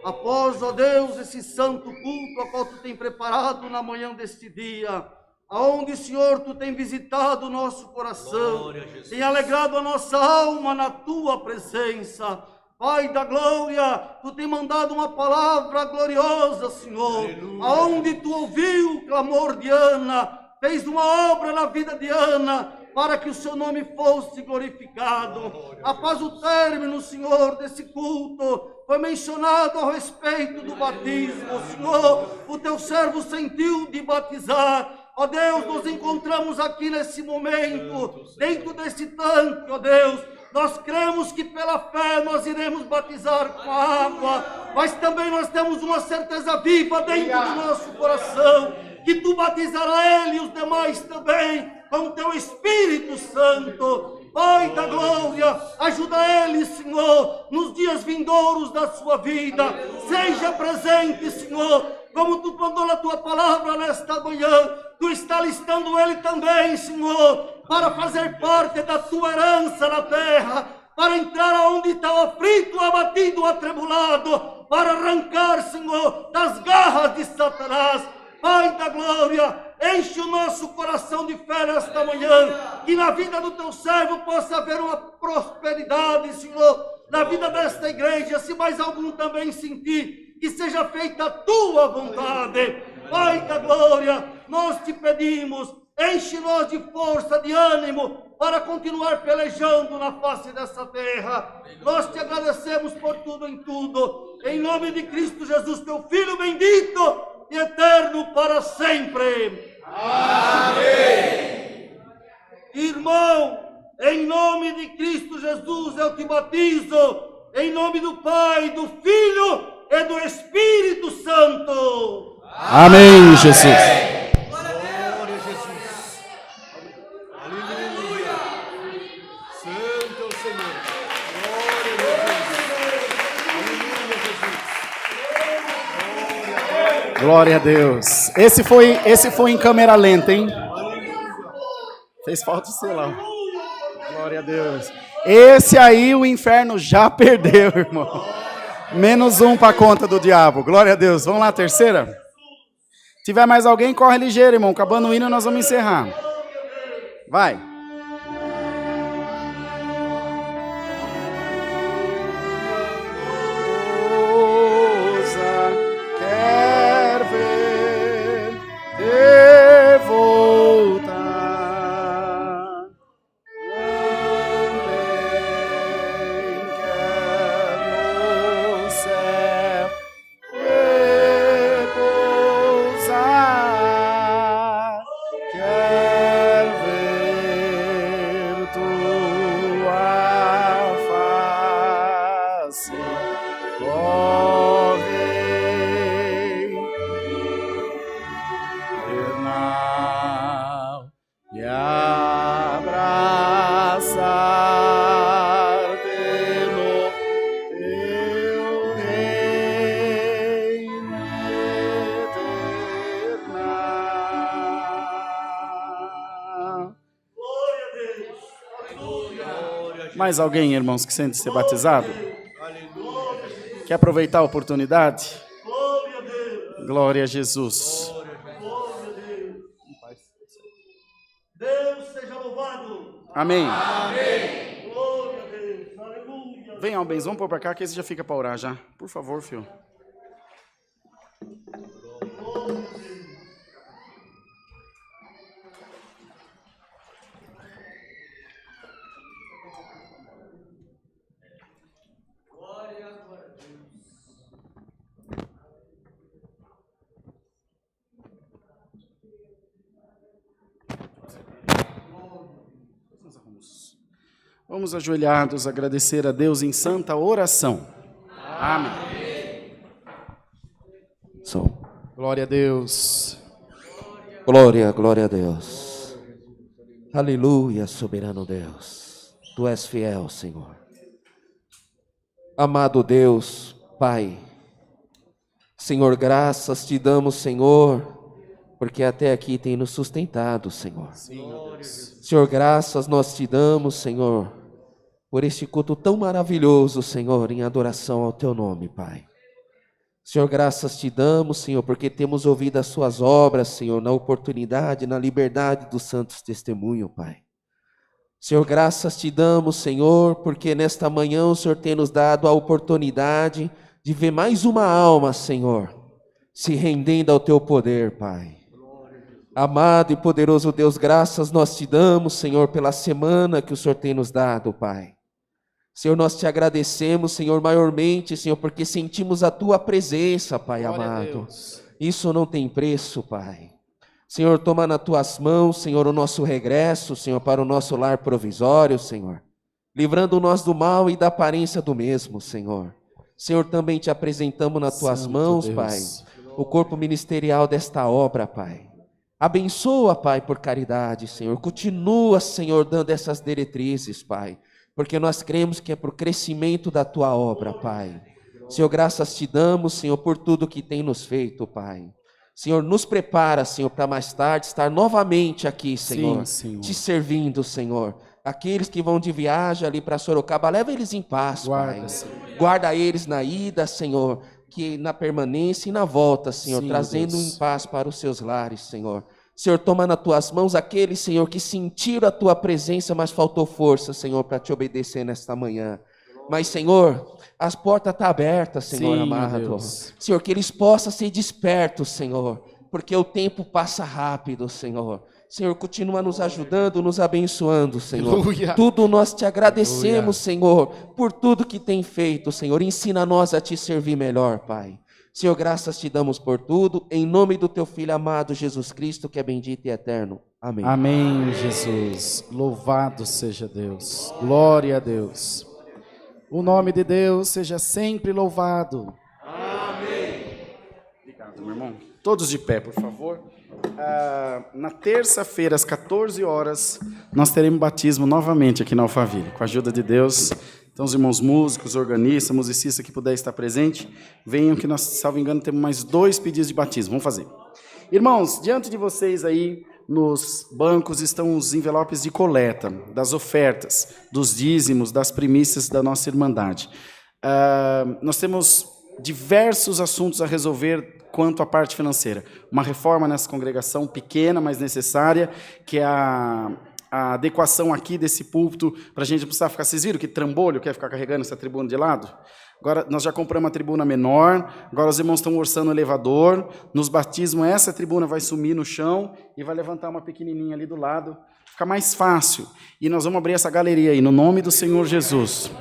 Após, ó Deus, esse santo culto a qual Tu tem preparado na manhã deste dia, aonde, Senhor, Tu tem visitado o nosso coração, tem alegrado a nossa alma na Tua presença. Pai da glória, Tu tem mandado uma palavra gloriosa, Senhor, aonde Tu ouviu o clamor de Ana, fez uma obra na vida de Ana, para que o Seu nome fosse glorificado. Após o término, Senhor, desse culto, foi mencionado a respeito do batismo, Senhor, o Teu servo sentiu de batizar. Ó Deus, nos encontramos aqui nesse momento, dentro desse tanque, ó Deus. Nós cremos que pela fé nós iremos batizar com a água, mas também nós temos uma certeza viva dentro do nosso coração, que Tu batizarás ele e os demais também com o Teu Espírito Santo. Pai da glória, ajuda ele, Senhor, nos dias vindouros da sua vida. Seja presente, Senhor, como Tu mandou na Tua palavra nesta manhã. Tu está listando ele também, Senhor, para fazer parte da Tua herança na terra, para entrar aonde está o aflito, o abatido, o atribulado. para arrancar, Senhor, das garras de Satanás. Pai da glória, enche o nosso coração de fé nesta manhã, que na vida do teu servo possa haver uma prosperidade, Senhor, na vida desta igreja, se mais algum também sentir, que seja feita a tua vontade. Pai da glória, nós te pedimos, enche-nos de força, de ânimo, para continuar pelejando na face dessa terra. Nós te agradecemos por tudo em tudo, em nome de Cristo Jesus, teu Filho bendito e eterno para sempre. Amém. Irmão, em nome de Cristo Jesus eu te batizo, em nome do Pai, do Filho e do Espírito Santo. Amém, Jesus. Glória a Jesus. Aleluia. Santo é o Senhor. Glória a Deus. Esse foi em câmera lenta, hein? Fez falta, sei lá. Glória a Deus. Esse aí o inferno já perdeu, irmão. -1 para a conta do diabo. Glória a Deus. Vamos lá, terceira? Se tiver mais alguém, corre ligeiro, irmão. Acabando o hino, nós vamos encerrar. Vai. Quer ver te voltar. Mais alguém, irmãos, que sente ser batizado? Quer aproveitar a oportunidade? Glória a Jesus. Deus seja louvado. Amém. Amém. Glória a Deus. Aleluia. Vem, Albens, vamos pôr para cá que esse já fica para orar já. Por favor, filho. Vamos ajoelhados agradecer a Deus em santa oração. Amém. Glória a Deus. Glória, glória a Deus. Aleluia, soberano Deus. Tu és fiel, Senhor. Amado Deus, Pai. Senhor, graças te damos, Senhor, porque até aqui tem nos sustentado, Senhor. Senhor, graças nós te damos, Senhor, por este culto tão maravilhoso, Senhor, em adoração ao teu nome, Pai. Senhor, graças te damos, Senhor, porque temos ouvido as suas obras, Senhor, na oportunidade, na liberdade dos santos testemunhos, Pai. Senhor, graças te damos, Senhor, porque nesta manhã o Senhor tem nos dado a oportunidade de ver mais uma alma, Senhor, se rendendo ao teu poder, Pai. Amado e poderoso Deus, graças nós te damos, Senhor, pela semana que o Senhor tem nos dado, Pai. Senhor, nós te agradecemos, Senhor, maiormente, Senhor, porque sentimos a tua presença, Pai amado. Isso não tem preço, Pai. Senhor, toma nas tuas mãos, Senhor, o nosso regresso, Senhor, para o nosso lar provisório, Senhor, livrando-nos do mal e da aparência do mesmo, Senhor. Senhor, também te apresentamos nas tuas mãos, Pai, o corpo ministerial desta obra, Pai. Abençoa, Pai, por caridade, Senhor. Continua, Senhor, dando essas diretrizes, Pai, porque nós cremos que é por crescimento da tua obra, Pai. Senhor, graças te damos, Senhor, por tudo que tem nos feito, Pai. Senhor, nos prepara, Senhor, para mais tarde estar novamente aqui, Senhor, Senhor. Te servindo, Senhor. Aqueles que vão de viagem ali para Sorocaba, leva eles em paz, Pai. Guarda eles na ida, Senhor. que na permanência e na volta, Senhor, Sim, trazendo Deus. em paz para os seus lares, Senhor. Senhor, toma nas tuas mãos aqueles, Senhor, que sentiram a tua presença, mas faltou força, Senhor, para te obedecer nesta manhã. Mas, Senhor, as portas estão abertas, Senhor Sim, amado. Deus. Senhor, que eles possam ser despertos, Senhor, porque o tempo passa rápido, Senhor. Senhor, continua nos ajudando, nos abençoando, Senhor. Aleluia. Tudo nós te agradecemos, Aleluia. Senhor, por tudo que tem feito, Senhor. Ensina nós a te servir melhor, Pai. Senhor, graças te damos por tudo, em nome do teu Filho amado Jesus Cristo, que é bendito e eterno. Amém. Amém, Jesus. Louvado seja Deus. Glória a Deus. O nome de Deus seja sempre louvado. Amém. Obrigado, meu irmão. Todos de pé, por favor. Na terça-feira, às 14 horas, nós teremos batismo novamente aqui na Alphaville, com a ajuda de Deus. Então, os irmãos músicos, organistas, musicistas que puderem estar presentes, venham que nós, salvo engano, temos mais 2 pedidos de batismo. Vamos fazer. Irmãos, diante de vocês aí, nos bancos, estão os envelopes de coleta, das ofertas, dos dízimos, das primícias da nossa Irmandade. Nós temos diversos assuntos a resolver quanto à parte financeira. Uma reforma nessa congregação pequena, mas necessária, que é a adequação aqui desse púlpito, para a gente não precisar ficar... Vocês viram que trambolho quer ficar carregando essa tribuna de lado? Agora, nós já compramos uma tribuna menor, agora os irmãos estão orçando o elevador, nos batismos essa tribuna vai sumir no chão e vai levantar uma pequenininha ali do lado, fica mais fácil. E nós vamos abrir essa galeria aí, no nome do Senhor Jesus.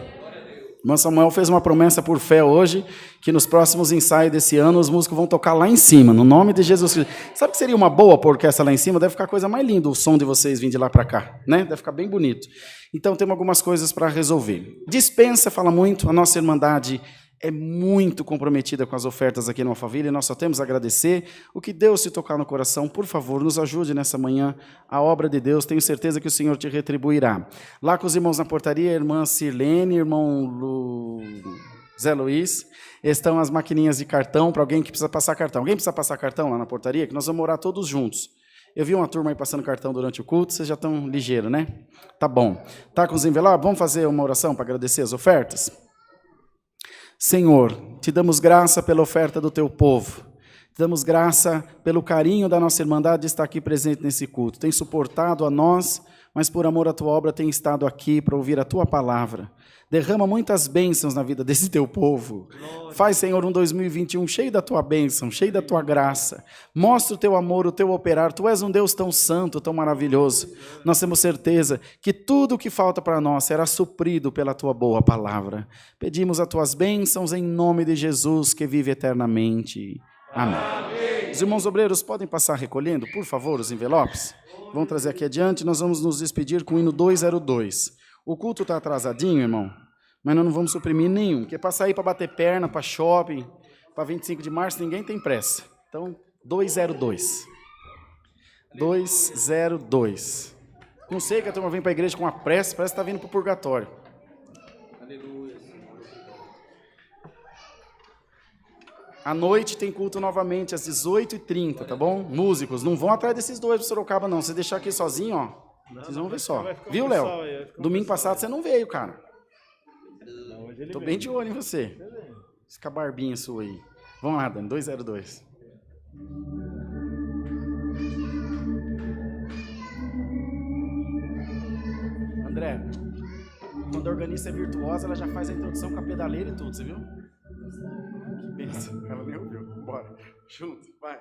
O irmão Samuel fez uma promessa por fé hoje, que nos próximos ensaios desse ano, os músicos vão tocar lá em cima, no nome de Jesus Cristo. Sabe que seria uma boa por orquestra lá em cima? Deve ficar a coisa mais linda o som de vocês vindo de lá para cá, né? Deve ficar bem bonito. Então, temos algumas coisas para resolver. Dispensa, fala muito, a nossa Irmandade é muito comprometida com as ofertas aqui no Alphaville, nós só temos a agradecer. O que Deus te tocar no coração, por favor, nos ajude nessa manhã, a obra de Deus, tenho certeza que o Senhor te retribuirá. Lá com os irmãos na portaria, a irmã Sirlene, irmão Zé Luiz, estão as maquininhas de cartão, para alguém que precisa passar cartão. Alguém precisa passar cartão lá na portaria? Que nós vamos orar todos juntos. Eu vi uma turma aí passando cartão durante o culto, vocês já estão ligeiros, né? Tá bom. Tá com os envelopes? Vamos fazer uma oração para agradecer as ofertas? Senhor, te damos graça pela oferta do teu povo. Te damos graça pelo carinho da nossa Irmandade de estar aqui presente nesse culto. Tem suportado a nós, mas por amor à tua obra tem estado aqui para ouvir a tua palavra. Derrama muitas bênçãos na vida desse teu povo. Faz, Senhor, um 2021 cheio da tua bênção, cheio da tua graça. Mostra o teu amor, o teu operar. Tu és um Deus tão santo, tão maravilhoso. Nós temos certeza que tudo o que falta para nós será suprido pela tua boa palavra. Pedimos as tuas bênçãos em nome de Jesus, que vive eternamente. Amém. Os irmãos obreiros podem passar recolhendo, por favor, os envelopes? Vamos trazer aqui adiante, nós vamos nos despedir com o hino 202. O culto está atrasadinho, irmão, mas nós não vamos suprimir nenhum, porque para sair para bater perna, para shopping, para 25 de março, ninguém tem pressa. Então, 202. 202. Não sei que a turma vem para a igreja com uma pressa, parece que está vindo para o purgatório. Aleluia. À noite tem culto novamente, às 18h30, tá bom? Músicos, não vão atrás desses dois para Sorocaba, não. Se deixar aqui sozinho, ó. Vocês vão ver só. Viu, Léo? Domingo passado você não veio, cara. Tô bem de olho em você. Fica a barbinha sua aí. Vamos lá, Dani, 202. André, quando a organista é virtuosa, ela já faz a introdução com a pedaleira e tudo, você viu? Que bênção. Ela nem ouviu. Bora. Junto, vai.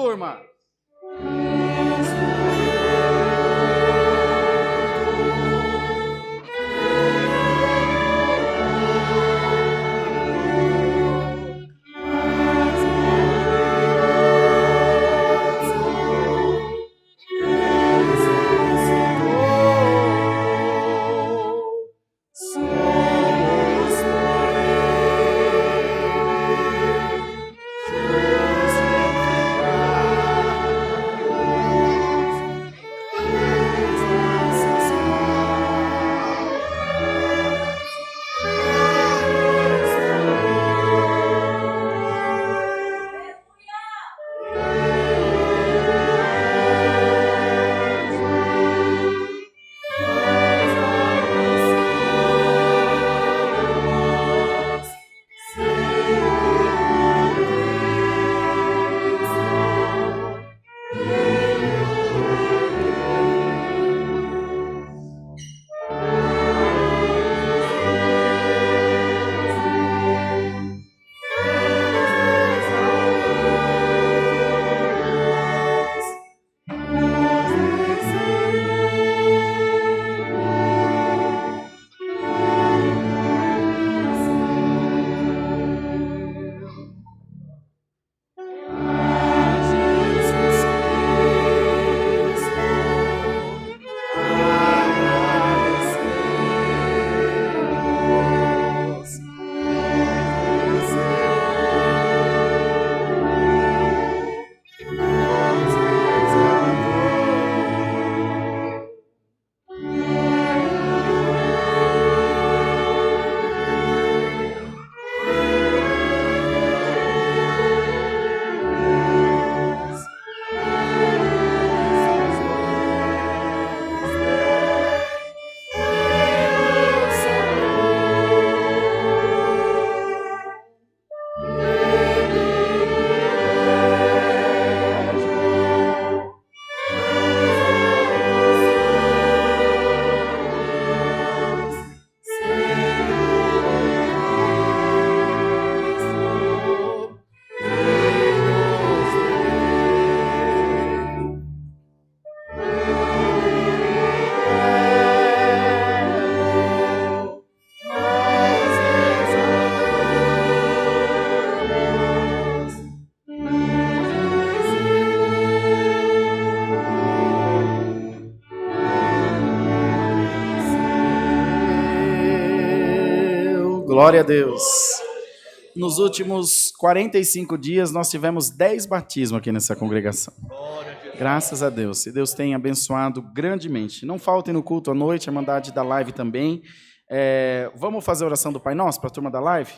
turma. Glória a Deus. Nos últimos 45 dias, nós tivemos 10 batismos aqui nessa congregação. Graças a Deus. E Deus tem abençoado grandemente. Não faltem no culto à noite, a mandade da live também. Vamos fazer a oração do Pai Nosso para a turma da live?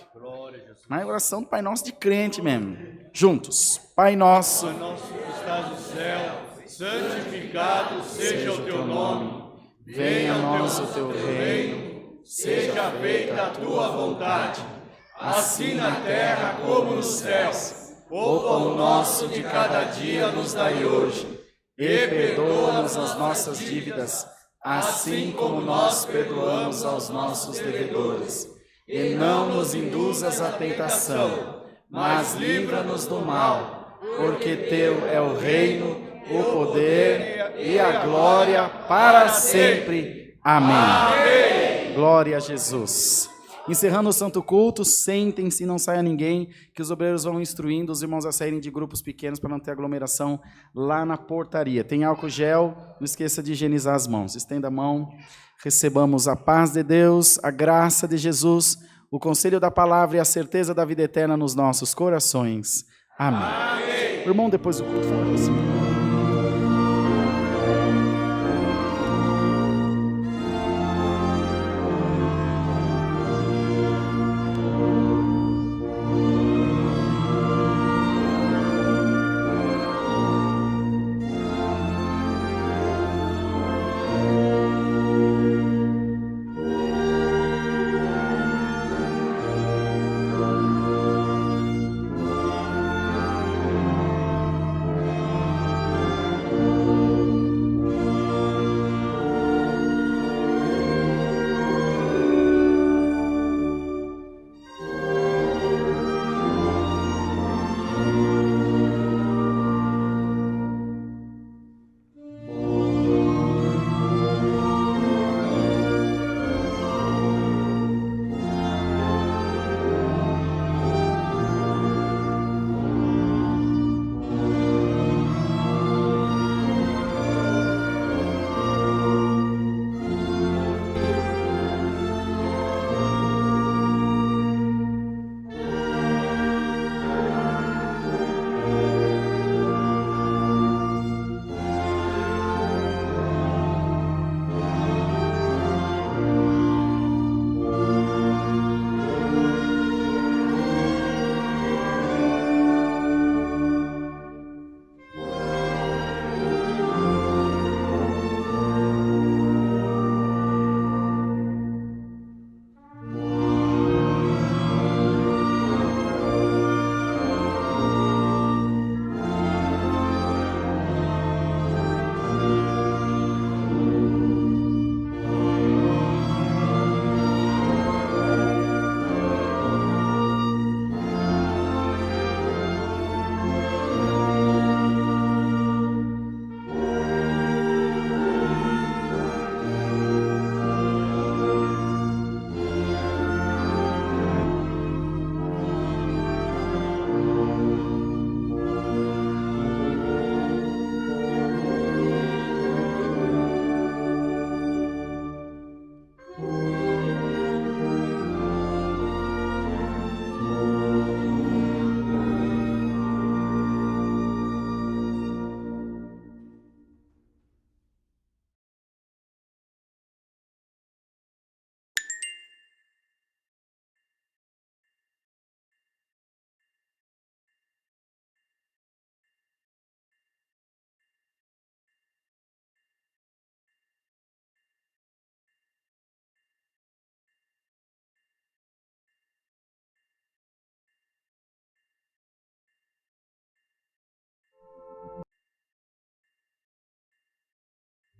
Mas a oração do Pai Nosso de crente mesmo. Juntos. Pai Nosso, Pai nosso que estás no céu, santificado seja o teu nome. Venha a nós o teu reino. Seja feita a tua vontade, assim na terra como nos céus. O pão nosso de cada dia nos dai hoje. E perdoa-nos as nossas dívidas, assim como nós perdoamos aos nossos devedores. E não nos induzas à tentação, mas livra-nos do mal, porque teu é o reino, o poder e a glória para sempre. Amém. Glória a Jesus. Encerrando o santo culto, sentem-se, não saia ninguém, que os obreiros vão instruindo os irmãos a saírem de grupos pequenos para não ter aglomeração lá na portaria. Tem álcool gel, não esqueça de higienizar as mãos. Estenda a mão, recebamos a paz de Deus, a graça de Jesus, o conselho da palavra e a certeza da vida eterna nos nossos corações. Amém. Amém. Irmão, depois do culto, fala assim.